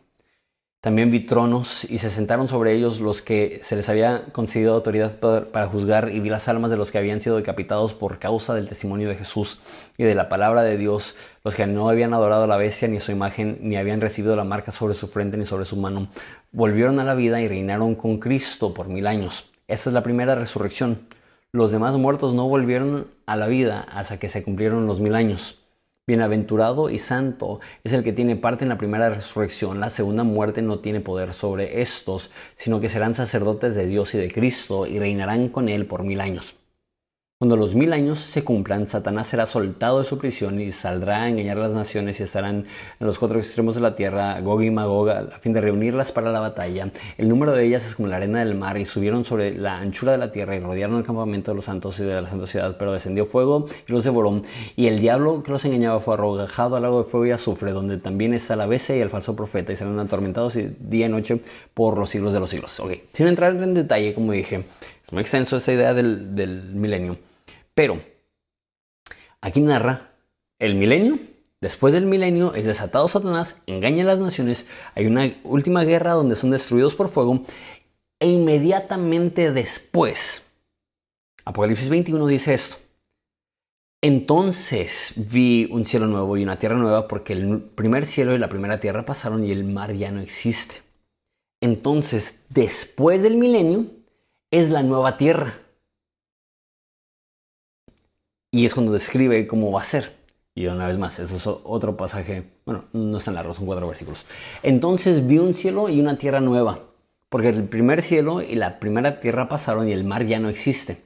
También vi tronos y se sentaron sobre ellos los que se les había concedido autoridad para juzgar, y vi las almas de los que habían sido decapitados por causa del testimonio de Jesús y de la palabra de Dios, los que no habían adorado a la bestia ni a su imagen, ni habían recibido la marca sobre su frente ni sobre su mano. Volvieron a la vida y reinaron con Cristo por 1000 años. Esta es la primera resurrección. Los demás muertos no volvieron a la vida hasta que se cumplieron los 1000 años. Bienaventurado y santo es el que tiene parte en la primera resurrección. La segunda muerte no tiene poder sobre estos, sino que serán sacerdotes de Dios y de Cristo y reinarán con él por 1000 años. Cuando los 1000 años se cumplan, Satanás será soltado de su prisión y saldrá a engañar a las naciones, y estarán en los 4 extremos de la tierra, Gog y Magog, a fin de reunirlas para la batalla. El número de ellas es como la arena del mar, y subieron sobre la anchura de la tierra y rodearon el campamento de los santos y de la santa ciudad, pero descendió fuego y los devoró. Y el diablo que los engañaba fue arrojado al lago de fuego y azufre, donde también está la bestia y el falso profeta, y serán atormentados día y noche por los siglos de los siglos. Ok, sin entrar en detalle, como dije, es muy extenso esta idea del milenio. Pero aquí narra el milenio. Después del milenio es desatado Satanás, engaña a las naciones, hay una última guerra donde son destruidos por fuego, e inmediatamente después, Apocalipsis 21 dice esto: entonces vi un cielo nuevo y una tierra nueva, porque el primer cielo y la primera tierra pasaron y el mar ya no existe. Entonces, después del milenio es la nueva tierra. Y es cuando describe cómo va a ser. Y una vez más, eso es otro pasaje. Bueno, no es tan largo, son 4 versículos. Entonces vi un cielo y una tierra nueva, porque el primer cielo y la primera tierra pasaron y el mar ya no existe.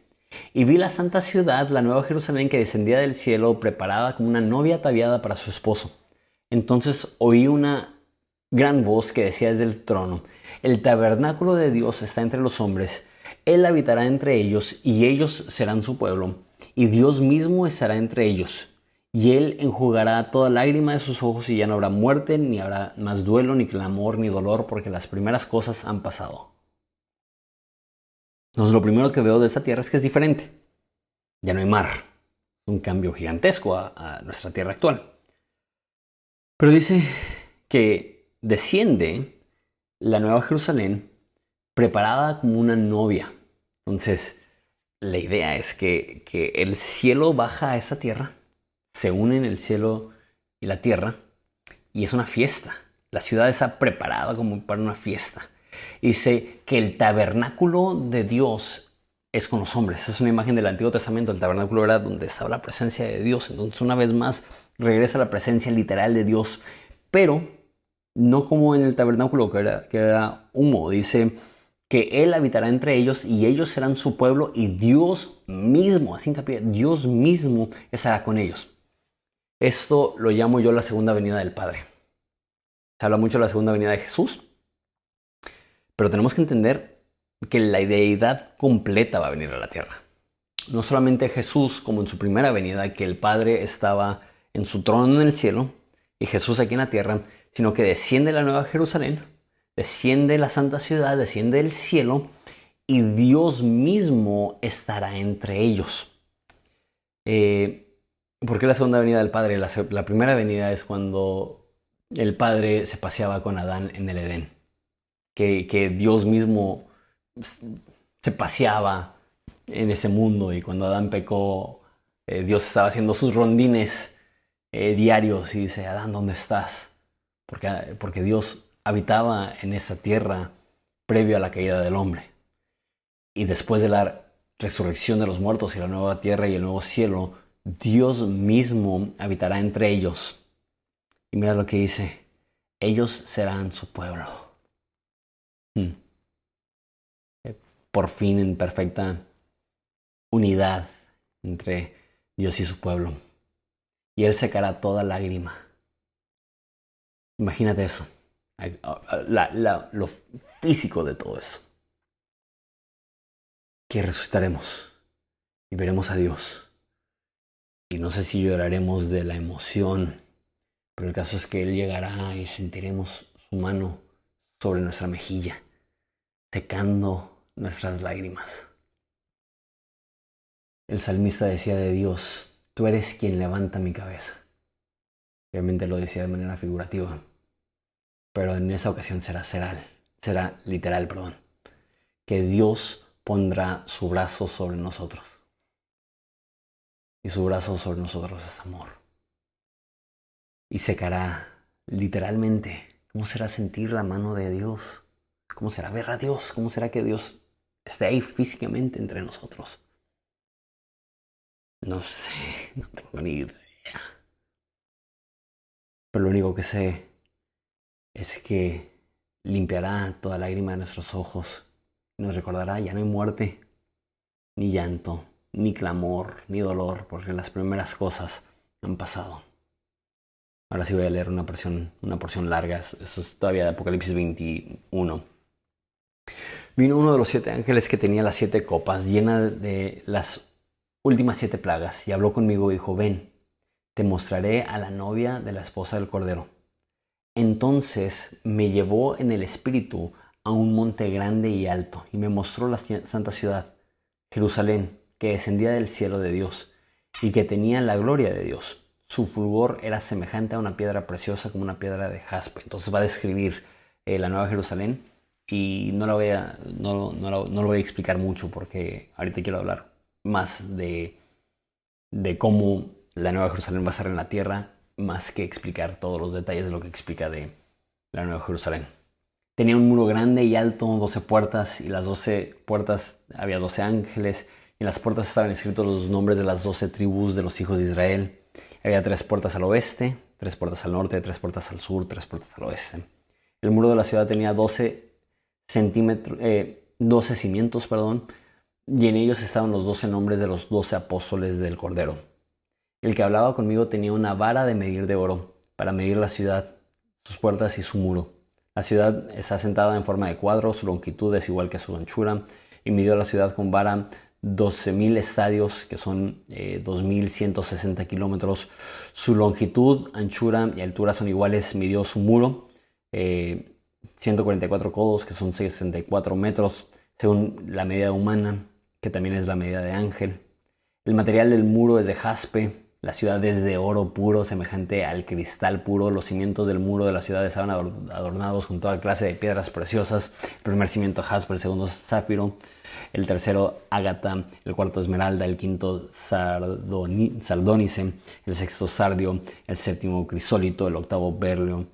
Y vi la santa ciudad, la nueva Jerusalén, que descendía del cielo, preparada como una novia ataviada para su esposo. Entonces oí una gran voz que decía desde el trono: el tabernáculo de Dios está entre los hombres. Él habitará entre ellos, y ellos serán su pueblo, y Dios mismo estará entre ellos. Y Él enjugará toda lágrima de sus ojos, y ya no habrá muerte, ni habrá más duelo, ni clamor, ni dolor, porque las primeras cosas han pasado. Entonces, lo primero que veo de esta tierra es que es diferente. Ya no hay mar. Es un cambio gigantesco a nuestra tierra actual. Pero dice que desciende la nueva Jerusalén preparada como una novia. Entonces, la idea es que el cielo baja a esta tierra, se unen el cielo y la tierra, y es una fiesta. La ciudad está preparada como para una fiesta. Dice que el tabernáculo de Dios es con los hombres. Es una imagen del Antiguo Testamento. El tabernáculo era donde estaba la presencia de Dios. Entonces, una vez más, regresa la presencia literal de Dios, pero no como en el tabernáculo que era humo. Dice que Él habitará entre ellos y ellos serán su pueblo, y Dios mismo, así hincapié, Dios mismo estará con ellos. Esto lo llamo yo la segunda venida del Padre. Se habla mucho de la segunda venida de Jesús, pero tenemos que entender que la deidad completa va a venir a la tierra. No solamente Jesús, como en su primera venida, que el Padre estaba en su trono en el cielo y Jesús aquí en la tierra, sino que desciende la nueva Jerusalén, desciende la santa ciudad, desciende el cielo, y Dios mismo estará entre ellos. ¿Por qué la segunda venida del Padre? La primera venida es cuando el Padre se paseaba con Adán en el Edén. Que Dios mismo se paseaba en ese mundo, y cuando Adán pecó, Dios estaba haciendo sus rondines diarios y dice: Adán, ¿dónde estás? Porque Dios habitaba en esta tierra previo a la caída del hombre. Y después de la resurrección de los muertos y la nueva tierra y el nuevo cielo, Dios mismo habitará entre ellos. Y mira lo que dice: ellos serán su pueblo. Por fin, en perfecta unidad entre Dios y su pueblo. Y Él secará toda lágrima. Imagínate eso. Lo físico de todo eso. Que resucitaremos y veremos a Dios. Y no sé si lloraremos de la emoción, pero el caso es que Él llegará y sentiremos su mano sobre nuestra mejilla, secando nuestras lágrimas. el salmista decía de Dios: tú eres quien levanta mi cabeza. Obviamente lo decía de manera figurativa, pero en esa ocasión será literal, perdón, que Dios pondrá su brazo sobre nosotros. Y su brazo sobre nosotros es amor. Y secará literalmente. ¿Cómo será sentir la mano de Dios? ¿Cómo será ver a Dios? ¿Cómo será que Dios esté ahí físicamente entre nosotros? No sé, no tengo ni idea. Pero lo único que sé es que limpiará toda lágrima de nuestros ojos y nos recordará: ya no hay muerte, ni llanto, ni clamor, ni dolor, porque las primeras cosas han pasado. Ahora sí voy a leer una porción larga. Eso es todavía de Apocalipsis 21. Vino uno de los 7 ángeles que tenía las 7 copas, llena de las últimas 7 plagas, y habló conmigo y dijo: ven, te mostraré a la novia de la esposa del Cordero. Entonces me llevó en el espíritu a un monte grande y alto, y me mostró la santa ciudad, Jerusalén, que descendía del cielo de Dios, y que tenía la gloria de Dios. Su fulgor era semejante a una piedra preciosa, como una piedra de jaspe. Entonces va a describir la Nueva Jerusalén, y no lo voy a explicar mucho, porque ahorita quiero hablar más de cómo la Nueva Jerusalén va a estar en la tierra, más que explicar todos los detalles de lo que explica de la Nueva Jerusalén. Tenía un muro grande y alto, 12 puertas, y las 12 puertas había 12 ángeles, y en las puertas estaban escritos los nombres de las 12 tribus de los hijos de Israel. Había 3 puertas al oeste, 3 puertas al norte, 3 puertas al sur, 3 puertas al oeste. El muro de la ciudad tenía 12 cimientos, y en ellos estaban los 12 nombres de los 12 apóstoles del Cordero. El que hablaba conmigo tenía una vara de medir de oro para medir la ciudad, sus puertas y su muro. La ciudad está sentada en forma de cuadro, su longitud es igual que su anchura, y midió la ciudad con vara 12.000 estadios, que son 2.160 kilómetros. Su longitud, anchura y altura son iguales. Midió su muro, 144 codos, que son 64 metros, según la medida humana, que también es la medida de ángel. El material del muro es de jaspe. La ciudad es de oro puro, semejante al cristal puro. Los cimientos del muro de la ciudad estaban adornados con toda clase de piedras preciosas. El primer cimiento jaspe, el segundo zafiro, el tercero ágata, el cuarto esmeralda, el quinto sardónice, el sexto sardio, el séptimo crisólito, el octavo berilo,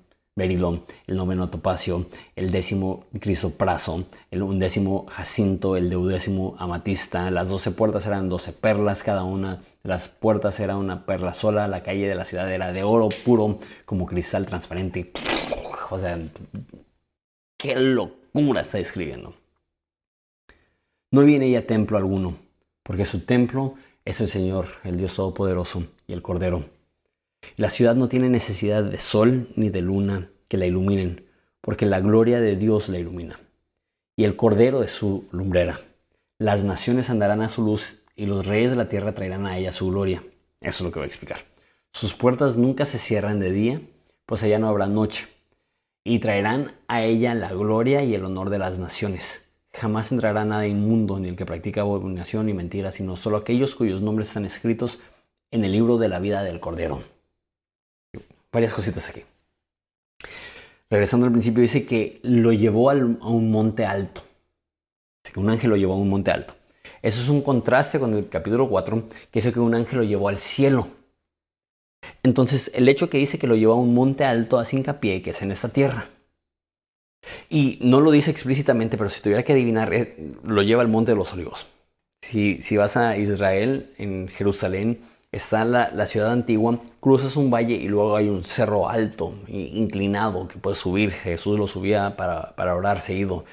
el noveno topacio, el 10º crisopraso, el 11º jacinto, el 12º amatista. Las 12 puertas eran 12 perlas, cada una de las puertas era una perla sola. La calle de la ciudad era de oro puro, como cristal transparente. O sea, qué locura está describiendo. No viene ella templo alguno, porque su templo es el Señor, el Dios Todopoderoso, y el Cordero. La ciudad no tiene necesidad de sol ni de luna que la iluminen, porque la gloria de Dios la ilumina, y el Cordero es su lumbrera. Las naciones andarán a su luz, y los reyes de la tierra traerán a ella su gloria. Eso es lo que voy a explicar. Sus puertas nunca se cierran de día, pues allá no habrá noche, y traerán a ella la gloria y el honor de las naciones. Jamás entrará nada inmundo, ni el que practica abominación ni mentira, sino solo aquellos cuyos nombres están escritos en el libro de la vida del Cordero. Varias cositas aquí. Regresando al principio, dice que lo llevó a un monte alto. Dice que un ángel lo llevó a un monte alto. Eso es un contraste con el capítulo 4, que dice que un ángel lo llevó al cielo. Entonces, el hecho que dice que lo llevó a un monte alto hace hincapié que es en esta tierra. Y no lo dice explícitamente, pero si tuviera que adivinar, lo lleva al Monte de los Olivos. Si vas a Israel, en Jerusalén, está la ciudad antigua, cruzas un valle y luego hay un cerro alto, inclinado, que puedes subir. Jesús lo subía para orar seguido.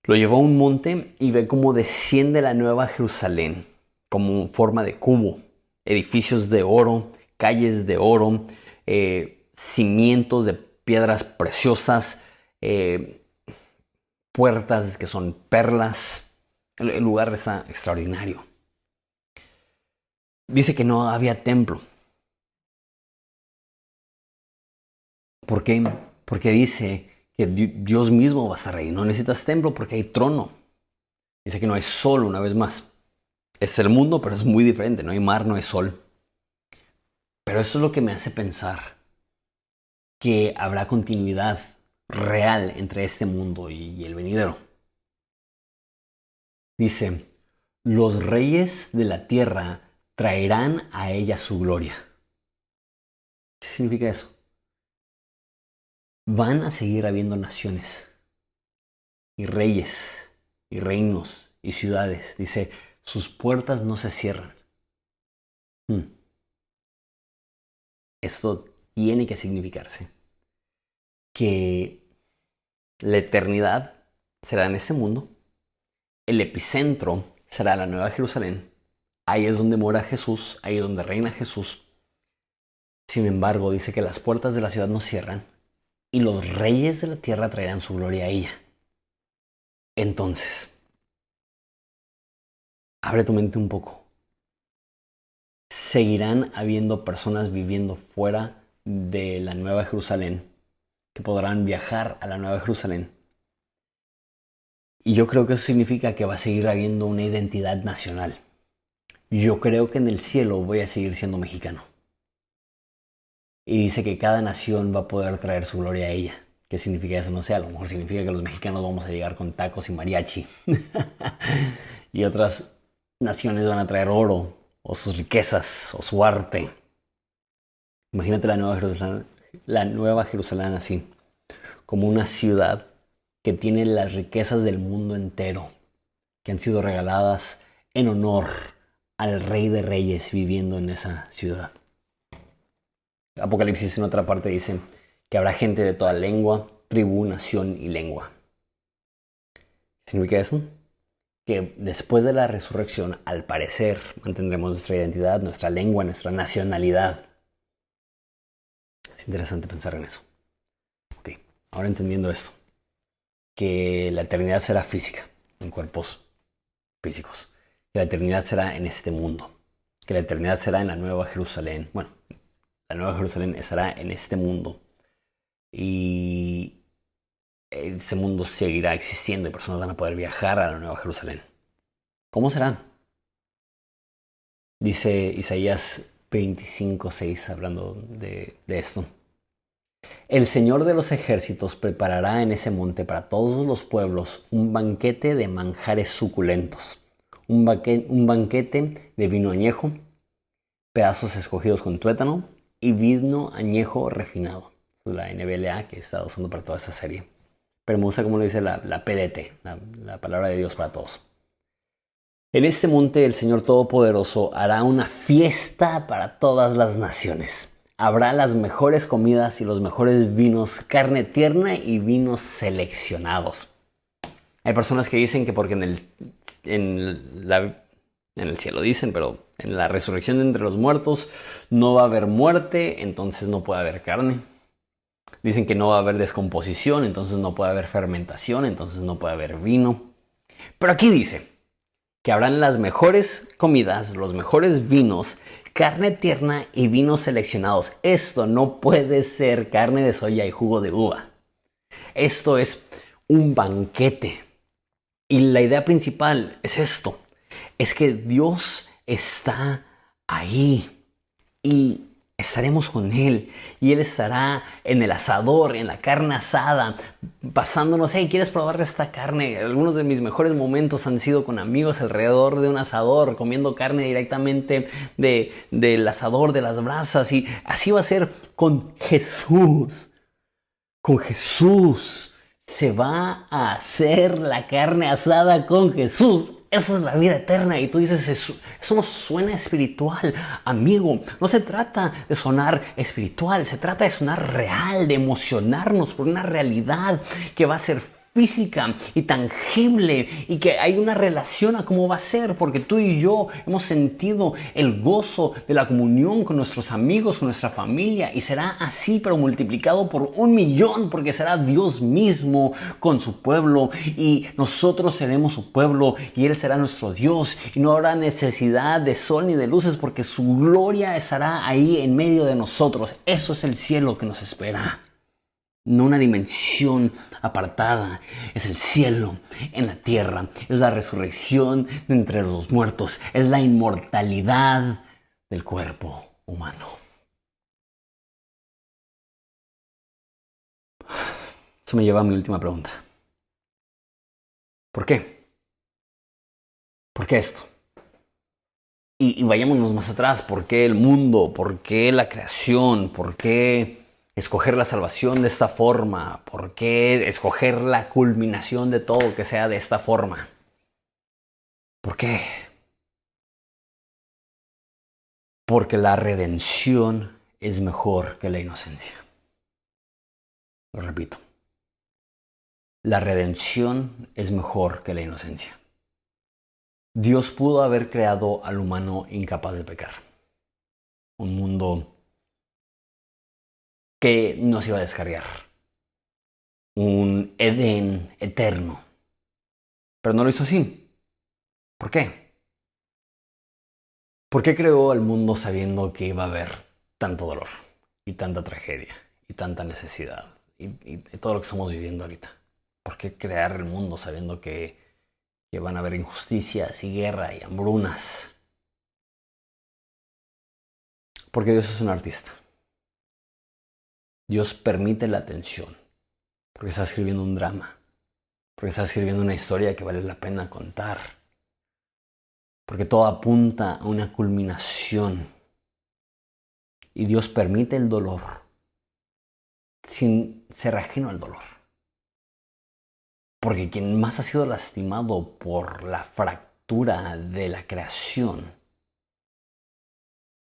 Lo llevó a un monte y ve cómo desciende la Nueva Jerusalén, como forma de cubo. Edificios de oro, calles de oro, cimientos de piedras preciosas, puertas que son perlas. El lugar está extraordinario. Dice que no había templo. ¿Por qué? Porque dice que Dios mismo va a estar ahí. No necesitas templo porque hay trono. Dice que no hay sol, una vez más. Es el mundo, pero es muy diferente. No hay mar, no hay sol. Pero eso es lo que me hace pensar que habrá continuidad real entre este mundo y el venidero. Dice, los reyes de la tierra traerán a ella su gloria. ¿Qué significa eso? Van a seguir habiendo naciones y reyes y reinos y ciudades. Dice, sus puertas no se cierran. Esto tiene que significarse que la eternidad será en este mundo, el epicentro será la Nueva Jerusalén, ahí es donde mora Jesús, ahí es donde reina Jesús. Sin embargo, dice que las puertas de la ciudad no cierran y los reyes de la tierra traerán su gloria a ella. Entonces, abre tu mente un poco. Seguirán habiendo personas viviendo fuera de la Nueva Jerusalén que podrán viajar a la Nueva Jerusalén. Y yo creo que eso significa que va a seguir habiendo una identidad nacional. Yo creo que en el cielo voy a seguir siendo mexicano. Y dice que cada nación va a poder traer su gloria a ella. ¿Qué significa eso? No sé, a lo mejor significa que los mexicanos vamos a llegar con tacos y mariachi. Y otras naciones van a traer oro, o sus riquezas, o su arte. Imagínate la Nueva Jerusalén así, como una ciudad que tiene las riquezas del mundo entero, que han sido regaladas en honor al Rey de Reyes viviendo en esa ciudad. Apocalipsis en otra parte dice que habrá gente de toda lengua, tribu, nación y lengua. ¿Qué significa eso? Que después de la resurrección, al parecer, mantendremos nuestra identidad, nuestra lengua, nuestra nacionalidad. Es interesante pensar en eso. Ok, ahora entendiendo esto, que la eternidad será física, en cuerpos físicos. Que la eternidad será en este mundo. Que la eternidad será en la Nueva Jerusalén. Bueno, la Nueva Jerusalén estará en este mundo. Y ese mundo seguirá existiendo y personas van a poder viajar a la Nueva Jerusalén. ¿Cómo será? Dice Isaías 25:6, hablando de esto. El Señor de los ejércitos preparará en ese monte para todos los pueblos un banquete de manjares suculentos, un banquete de vino añejo, pedazos escogidos con tuétano y vino añejo refinado. Es la NBLA que he estado usando para toda esta serie. Pero me gusta como lo dice la PDT, la palabra de Dios para todos. En este monte el Señor Todopoderoso hará una fiesta para todas las naciones. Habrá las mejores comidas y los mejores vinos, carne tierna y vinos seleccionados. Hay personas que dicen que porque en el cielo dicen, pero en la resurrección entre los muertos no va a haber muerte, entonces no puede haber carne. Dicen que no va a haber descomposición, entonces no puede haber fermentación, entonces no puede haber vino. Pero aquí dice que habrán las mejores comidas, los mejores vinos, carne tierna y vinos seleccionados. Esto no puede ser carne de soya y jugo de uva. Esto es un banquete. Y la idea principal es esto. Es que Dios está ahí y estaremos con Él y Él estará en el asador, en la carne asada, pasándonos, hey, ¿quieres probar esta carne? Algunos de mis mejores momentos han sido con amigos alrededor de un asador, comiendo carne directamente del asador, de las brasas, y así va a ser con Jesús. Con Jesús se va a hacer la carne asada con Jesús. Esa es la vida eterna. Y tú dices, eso no suena espiritual. Amigo, no se trata de sonar espiritual. Se trata de sonar real, de emocionarnos por una realidad que va a ser física y tangible y que hay una relación a cómo va a ser, porque tú y yo hemos sentido el gozo de la comunión con nuestros amigos, con nuestra familia, y será así pero multiplicado por 1,000,000, porque será Dios mismo con su pueblo y nosotros seremos su pueblo y Él será nuestro Dios y no habrá necesidad de sol ni de luces porque su gloria estará ahí en medio de nosotros. Eso es el cielo que nos espera. no una dimensión apartada. Es el cielo en la tierra, es la resurrección de entre los muertos, es la inmortalidad del cuerpo humano. Eso me lleva a mi última pregunta. ¿Por qué? ¿Por qué esto? Y vayámonos más atrás. ¿Por qué el mundo? ¿Por qué la creación? ¿Por qué escoger la salvación de esta forma? ¿Por qué escoger la culminación de todo que sea de esta forma? ¿Por qué? Porque la redención es mejor que la inocencia. Lo repito. La redención es mejor que la inocencia. Dios pudo haber creado al humano incapaz de pecar. Un mundo que no se iba a descarriar. Un Edén eterno. Pero no lo hizo así. ¿Por qué? ¿Por qué creó al mundo sabiendo que iba a haber tanto dolor y tanta tragedia y tanta necesidad y todo lo que estamos viviendo ahorita? ¿Por qué crear el mundo sabiendo que van a haber injusticias y guerra y hambrunas? Porque Dios es un artista. Dios permite la tensión. Porque está escribiendo un drama. Porque está escribiendo una historia que vale la pena contar. Porque todo apunta a una culminación. Y Dios permite el dolor sin ser ajeno al dolor. Porque quien más ha sido lastimado por la fractura de la creación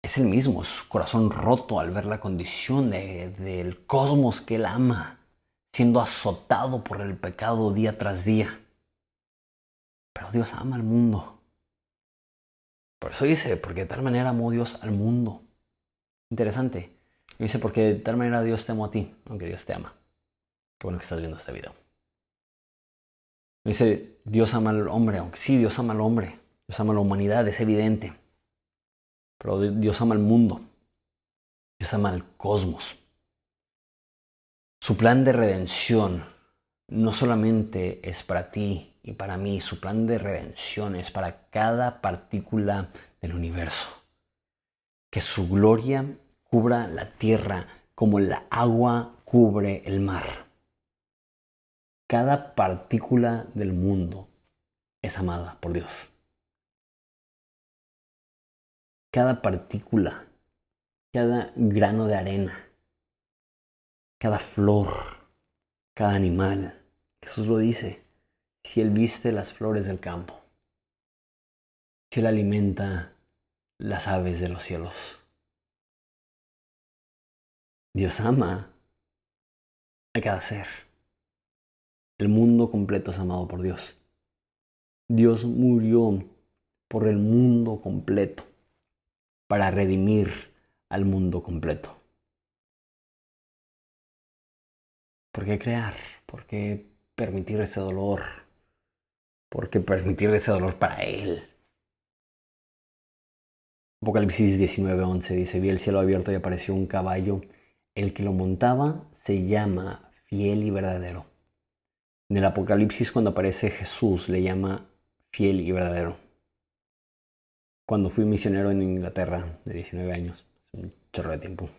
es él mismo, es su corazón roto al ver la condición del cosmos que él ama, siendo azotado por el pecado día tras día. Pero Dios ama al mundo. Por eso dice, porque de tal manera amó Dios al mundo. Interesante. Dice, porque de tal manera Dios te amó a ti, aunque Dios te ama. Qué bueno que estás viendo este video. Dice, Dios ama al hombre, aunque sí, Dios ama al hombre. Dios ama a la humanidad, es evidente. Pero Dios ama al mundo. Dios ama al cosmos. Su plan de redención no solamente es para ti y para mí, su plan de redención es para cada partícula del universo. Que su gloria cubra la tierra como el agua cubre el mar. Cada partícula del mundo es amada por Dios. Cada partícula, cada grano de arena, cada flor, cada animal. Jesús lo dice, si Él viste las flores del campo, si Él alimenta las aves de los cielos. Dios ama a cada ser. El mundo completo es amado por Dios. Dios murió por el mundo completo para redimir al mundo completo. ¿Por qué crear? ¿Por qué permitir ese dolor? ¿Por qué permitir ese dolor para Él? Apocalipsis 19:11 dice, vi el cielo abierto y apareció un caballo. El que lo montaba se llama Fiel y Verdadero. En el Apocalipsis, cuando aparece Jesús, le llama Fiel y Verdadero. Cuando fui misionero en Inglaterra de 19 años, un chorro de tiempo,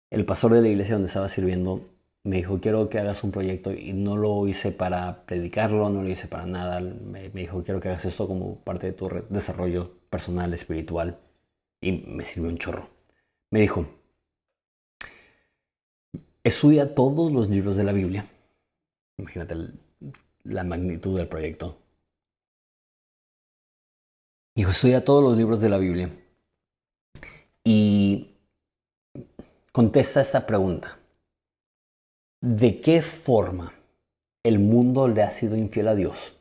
el pastor de la iglesia donde estaba sirviendo me dijo, quiero que hagas un proyecto, y no lo hice para predicarlo, no lo hice para nada. Me dijo, quiero que hagas esto como parte de tu desarrollo personal, espiritual, y me sirvió un chorro. Me dijo, estudia todos los libros de la Biblia. Imagínate la magnitud del proyecto. Dijo, estudia todos los libros de la Biblia y contesta esta pregunta. ¿De qué forma el mundo le ha sido infiel a Dios?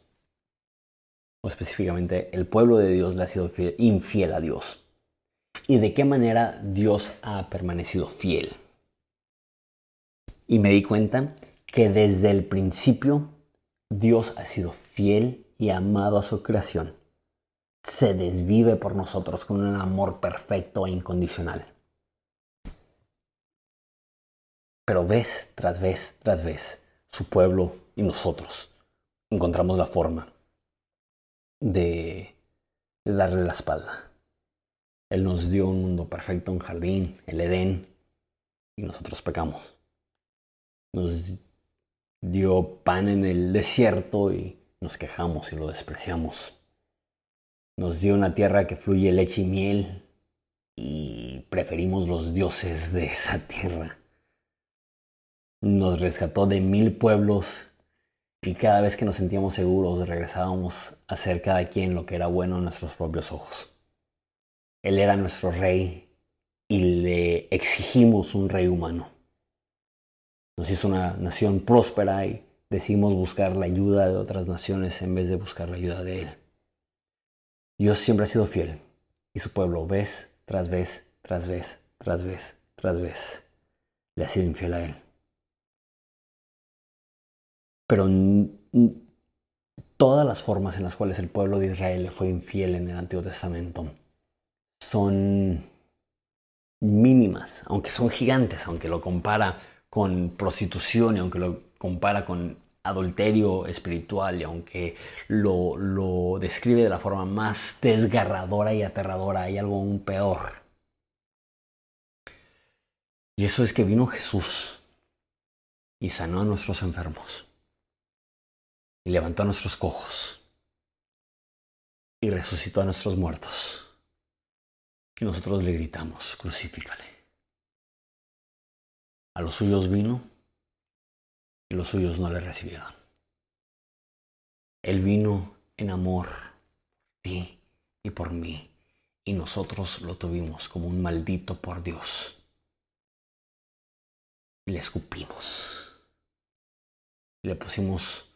O específicamente, el pueblo de Dios le ha sido infiel a Dios. ¿Y de qué manera Dios ha permanecido fiel? Y me di cuenta que desde el principio Dios ha sido fiel y amado a su creación. Se desvive por nosotros con un amor perfecto e incondicional. Pero vez tras vez tras vez, su pueblo y nosotros encontramos la forma de darle la espalda. Él nos dio un mundo perfecto, un jardín, el Edén, y nosotros pecamos. Nos dio pan en el desierto y nos quejamos y lo despreciamos. Nos dio una tierra que fluye leche y miel y preferimos los dioses de esa tierra. Nos rescató de 1000 pueblos y cada vez que nos sentíamos seguros regresábamos a hacer cada quien lo que era bueno en nuestros propios ojos. Él era nuestro rey y le exigimos un rey humano. Nos hizo una nación próspera y decidimos buscar la ayuda de otras naciones en vez de buscar la ayuda de Él. Dios siempre ha sido fiel y su pueblo vez tras vez, tras vez, tras vez, tras vez, le ha sido infiel a Él. Pero todas las formas en las cuales el pueblo de Israel le fue infiel en el Antiguo Testamento son mínimas, aunque son gigantes, aunque lo compara con prostitución y aunque lo compara con adulterio espiritual y aunque lo describe de la forma más desgarradora y aterradora, hay algo aún peor. Y eso es que vino Jesús y sanó a nuestros enfermos y levantó a nuestros cojos y resucitó a nuestros muertos. Y nosotros le gritamos, crucifícale. A los suyos vino y los suyos no le recibieron. Él vino en amor por ti y por mí, y nosotros lo tuvimos como un maldito por Dios. Y le escupimos. Y le pusimos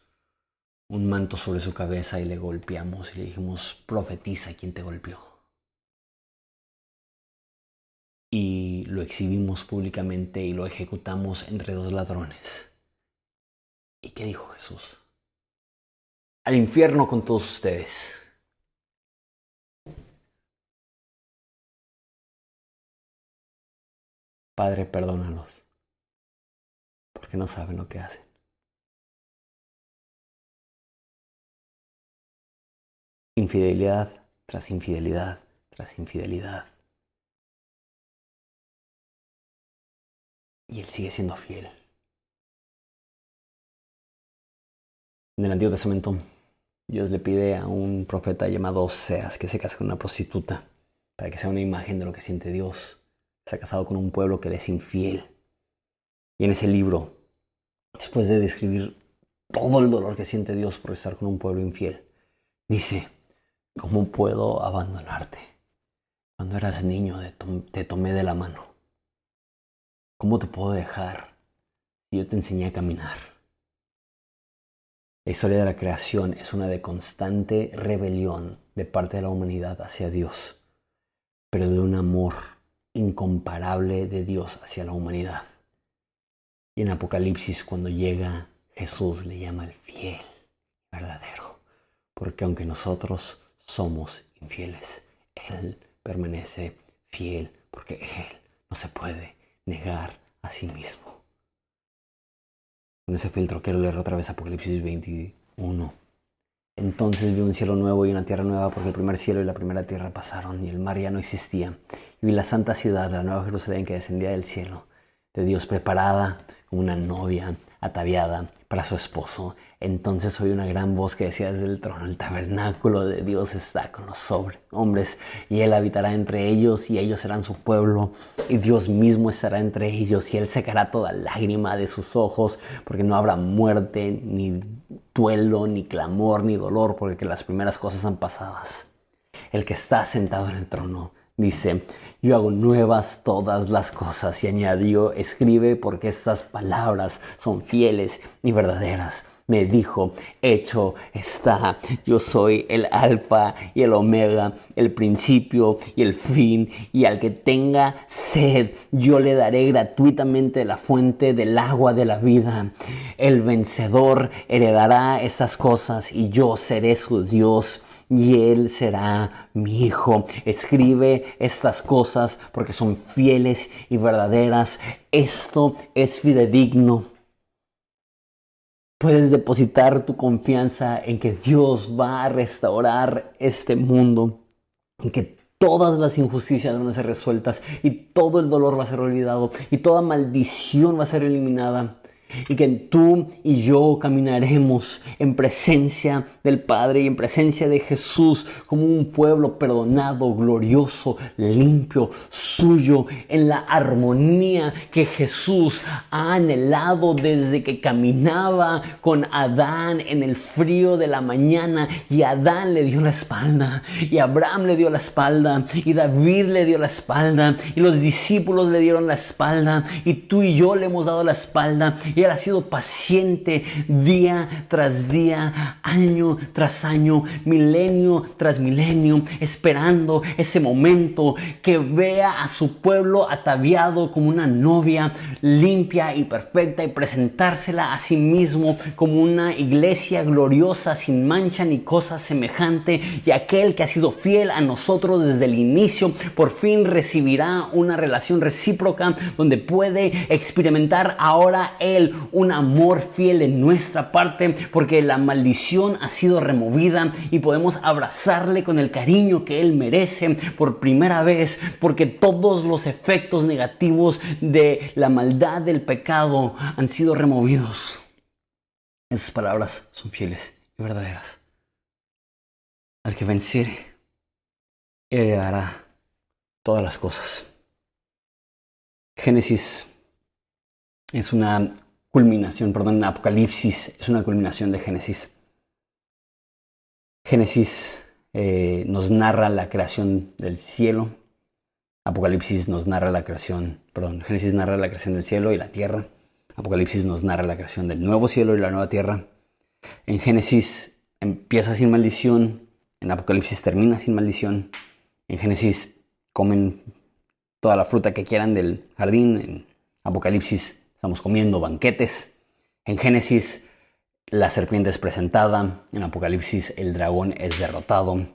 un manto sobre su cabeza y le golpeamos y le dijimos, profetiza quién te golpeó. Y lo exhibimos públicamente y lo ejecutamos entre 2 ladrones. ¿Y qué dijo Jesús? Al infierno con todos ustedes. Padre, perdónalos, porque no saben lo que hacen. Infidelidad tras infidelidad tras infidelidad. Y Él sigue siendo fiel. En el Antiguo Testamento, Dios le pide a un profeta llamado Oseas que se case con una prostituta para que sea una imagen de lo que siente Dios. Se ha casado con un pueblo que le es infiel. Y en ese libro, después de describir todo el dolor que siente Dios por estar con un pueblo infiel, dice, ¿cómo puedo abandonarte? Cuando eras niño te tomé de la mano. ¿Cómo te puedo dejar si yo te enseñé a caminar? La historia de la creación es una de constante rebelión de parte de la humanidad hacia Dios, pero de un amor incomparable de Dios hacia la humanidad. Y en Apocalipsis, cuando llega Jesús, le llama el fiel, verdadero, porque aunque nosotros somos infieles, Él permanece fiel, porque Él no se puede negar a sí mismo. Con ese filtro quiero leer otra vez Apocalipsis 21. Entonces vi un cielo nuevo y una tierra nueva, porque el primer cielo y la primera tierra pasaron y el mar ya no existía. Y vi la santa ciudad, la nueva Jerusalén, que descendía del cielo de Dios, preparada como una novia ataviada para su esposo. Entonces oí una gran voz que decía desde el trono, el tabernáculo de Dios está con los hombres, y Él habitará entre ellos, y ellos serán su pueblo, y Dios mismo estará entre ellos, y Él secará toda lágrima de sus ojos, porque no habrá muerte, ni duelo, ni clamor, ni dolor, porque las primeras cosas han pasado. El que está sentado en el trono dice, yo hago nuevas todas las cosas, y añadió, escribe, porque estas palabras son fieles y verdaderas. Me dijo, hecho está, yo soy el alfa y el omega, el principio y el fin, y al que tenga sed, yo le daré gratuitamente la fuente del agua de la vida. El vencedor heredará estas cosas, y yo seré su Dios, y él será mi hijo. Escribe estas cosas porque son fieles y verdaderas. Esto es fidedigno. Puedes depositar tu confianza en que Dios va a restaurar este mundo, en que todas las injusticias van a ser resueltas y todo el dolor va a ser olvidado y toda maldición va a ser eliminada. Y que tú y yo caminaremos en presencia del Padre y en presencia de Jesús como un pueblo perdonado, glorioso, limpio, suyo, en la armonía que Jesús ha anhelado desde que caminaba con Adán en el frío de la mañana, y Adán le dio la espalda, y Abraham le dio la espalda, y David le dio la espalda, y los discípulos le dieron la espalda, y tú y yo le hemos dado la espalda. Y Él ha sido paciente día tras día, año tras año, milenio tras milenio, esperando ese momento que vea a su pueblo ataviado como una novia limpia y perfecta, y presentársela a sí mismo como una iglesia gloriosa, sin mancha ni cosa semejante. Y aquel que ha sido fiel a nosotros desde el inicio, por fin recibirá una relación recíproca donde puede experimentar ahora Él un amor fiel en nuestra parte, porque la maldición ha sido removida y podemos abrazarle con el cariño que Él merece por primera vez, porque todos los efectos negativos de la maldad del pecado han sido removidos. Esas palabras son fieles y verdaderas. Al que venciere, heredará todas las cosas. Apocalipsis es una culminación de Génesis. Génesis nos narra la creación del cielo. Génesis narra la creación del cielo y la tierra. Apocalipsis nos narra la creación del nuevo cielo y la nueva tierra. En Génesis empieza sin maldición, en Apocalipsis termina sin maldición. En Génesis comen toda la fruta que quieran del jardín. En Apocalipsis estamos comiendo banquetes. En Génesis la serpiente es presentada. En Apocalipsis el dragón es derrotado.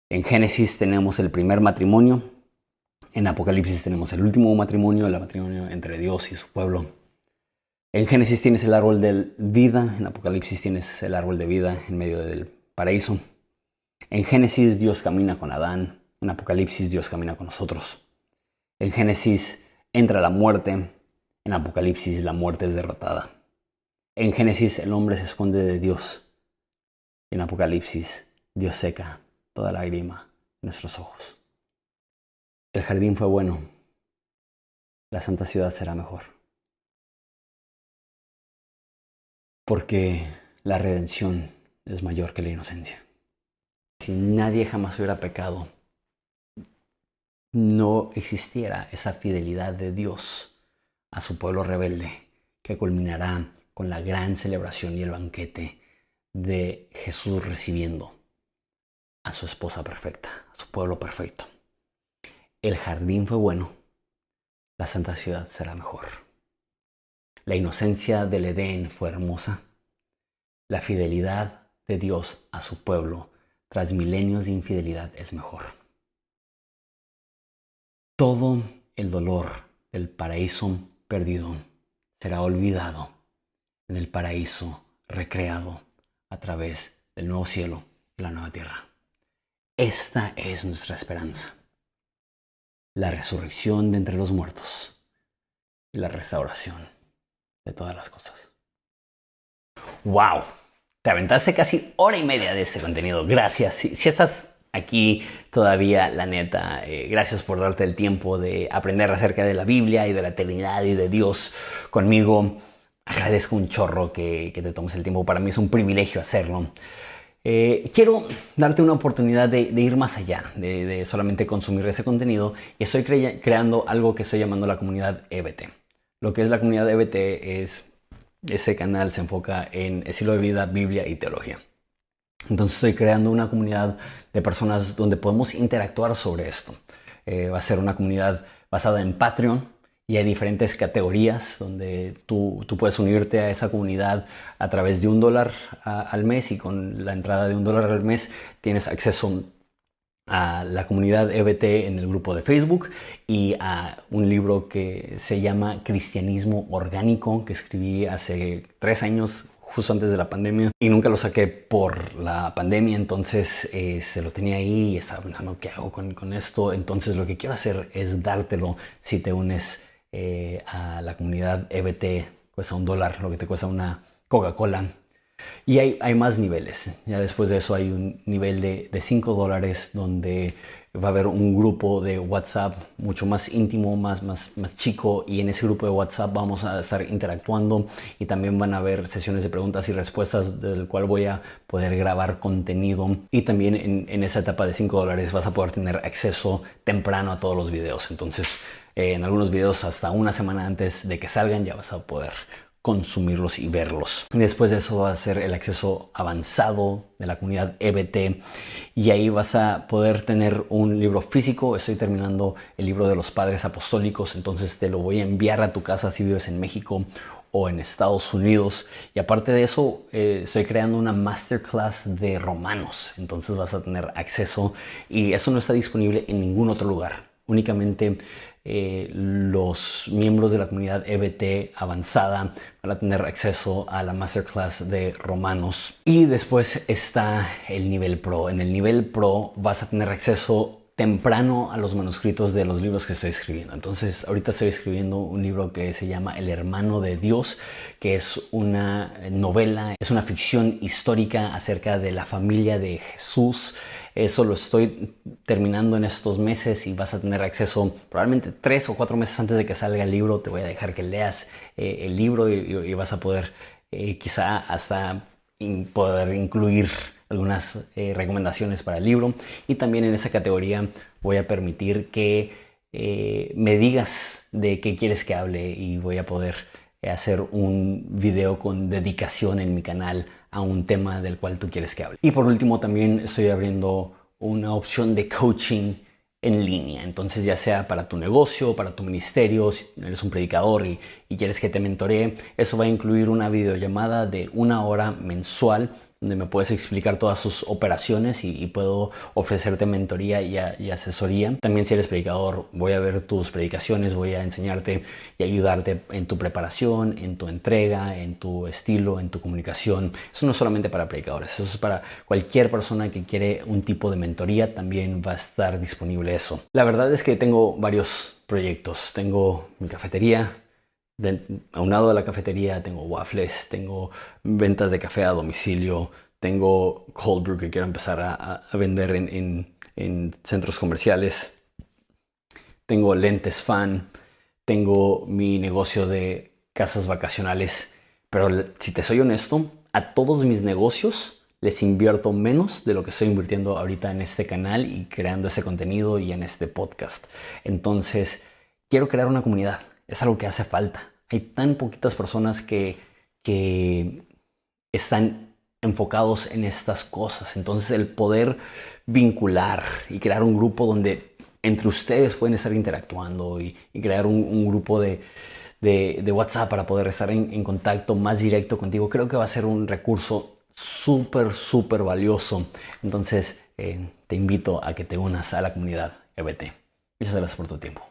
En Génesis tenemos el primer matrimonio. En Apocalipsis tenemos el último matrimonio, el matrimonio entre Dios y su pueblo. En Génesis tienes el árbol de vida. En Apocalipsis tienes el árbol de vida en medio del paraíso. En Génesis Dios camina con Adán. En Apocalipsis Dios camina con nosotros. En Génesis entra la muerte. En Apocalipsis la muerte es derrotada. En Génesis el hombre se esconde de Dios. En Apocalipsis Dios seca toda lágrima de nuestros ojos. El jardín fue bueno. La santa ciudad será mejor. Porque la redención es mayor que la inocencia. Si nadie jamás hubiera pecado, no existiera esa fidelidad de Dios a su pueblo rebelde, que culminará con la gran celebración y el banquete de Jesús recibiendo a su esposa perfecta, a su pueblo perfecto. El jardín fue bueno, la santa ciudad será mejor. La inocencia del Edén fue hermosa. La fidelidad de Dios a su pueblo tras milenios de infidelidad es mejor. Todo el dolor del paraíso perdido será olvidado en el paraíso recreado a través del nuevo cielo y la nueva tierra. Esta es nuestra esperanza. La resurrección de entre los muertos y la restauración de todas las cosas. ¡Wow! Te aventaste casi hora y media de este contenido. Gracias. Si estás aquí todavía, la neta, gracias por darte el tiempo de aprender acerca de la Biblia y de la eternidad y de Dios conmigo. Agradezco un chorro que te tomes el tiempo. Para mí es un privilegio hacerlo. Quiero darte una oportunidad de ir más allá de solamente consumir ese contenido, y estoy creando algo que estoy llamando la comunidad EBT. Lo que es la comunidad EBT es, ese canal se enfoca en estilo de vida, Biblia y teología. Entonces estoy creando una comunidad de personas donde podemos interactuar sobre esto. Va a ser una comunidad basada en Patreon, y hay diferentes categorías donde tú puedes unirte a esa comunidad a través de $1 al mes, y con la entrada de $1 al mes tienes acceso a la comunidad EBT en el grupo de Facebook y a un libro que se llama Cristianismo Orgánico, que escribí hace 3 años, justo antes de la pandemia, y nunca lo saqué por la pandemia. Entonces se lo tenía ahí y estaba pensando qué hago con esto. Entonces lo que quiero hacer es dártelo si te unes a la comunidad EBT. Cuesta $1 lo que te cuesta una Coca-Cola. Y hay más niveles. Ya después de eso hay un nivel de $5 donde va a haber un grupo de WhatsApp mucho más íntimo, más chico, y en ese grupo de WhatsApp vamos a estar interactuando, y también van a haber sesiones de preguntas y respuestas del cual voy a poder grabar contenido. Y también en esa etapa de $5 vas a poder tener acceso temprano a todos los videos. Entonces en algunos videos hasta una semana antes de que salgan ya vas a poder consumirlos y verlos. Después de eso va a ser el acceso avanzado de la comunidad EBT, y ahí vas a poder tener un libro físico. Estoy terminando el libro de los Padres Apostólicos, entonces te lo voy a enviar a tu casa si vives en México o en Estados Unidos. Y aparte de eso estoy creando una masterclass de Romanos, entonces vas a tener acceso, y eso no está disponible en ningún otro lugar. Únicamente los miembros de la comunidad EBT avanzada van a tener acceso a la masterclass de Romanos. Y después está el nivel Pro. En el nivel Pro vas a tener acceso temprano a los manuscritos de los libros que estoy escribiendo. Entonces ahorita estoy escribiendo un libro que se llama El Hermano de Dios, que es una novela, es una ficción histórica acerca de la familia de Jesús. Eso lo estoy terminando en estos meses, y vas a tener acceso probablemente 3 o 4 meses antes de que salga el libro. Te voy a dejar que leas el libro y vas a poder quizá hasta poder incluir algunas recomendaciones para el libro. Y también en esa categoría voy a permitir que me digas de qué quieres que hable, y voy a poder hacer un video con dedicación en mi canal a un tema del cual tú quieres que hable. Y por último también estoy abriendo una opción de coaching en línea. Entonces, ya sea para tu negocio, para tu ministerio, si eres un predicador y quieres que te mentoree, eso va a incluir una videollamada de 1 hora mensual, donde me puedes explicar todas sus operaciones y puedo ofrecerte mentoría y asesoría. También, si eres predicador, voy a ver tus predicaciones, voy a enseñarte y ayudarte en tu preparación, en tu entrega, en tu estilo, en tu comunicación. Eso no es solamente para predicadores, eso es para cualquier persona que quiere un tipo de mentoría. También va a estar disponible eso. La verdad es que tengo varios proyectos. Tengo mi cafetería. Aunado a la cafetería tengo waffles, tengo ventas de café a domicilio, tengo cold brew que quiero empezar a vender en centros comerciales, tengo lentes fan, tengo mi negocio de casas vacacionales. Pero si te soy honesto, a todos mis negocios les invierto menos de lo que estoy invirtiendo ahorita en este canal y creando ese contenido y en este podcast. Entonces, quiero crear una comunidad. Es algo que hace falta. Hay tan poquitas personas que están enfocados en estas cosas. Entonces, el poder vincular y crear un grupo donde entre ustedes pueden estar interactuando y crear un grupo de WhatsApp para poder estar en contacto más directo contigo, creo que va a ser un recurso súper valioso. Entonces, te invito a que te unas a la comunidad EBT. Muchas gracias por tu tiempo.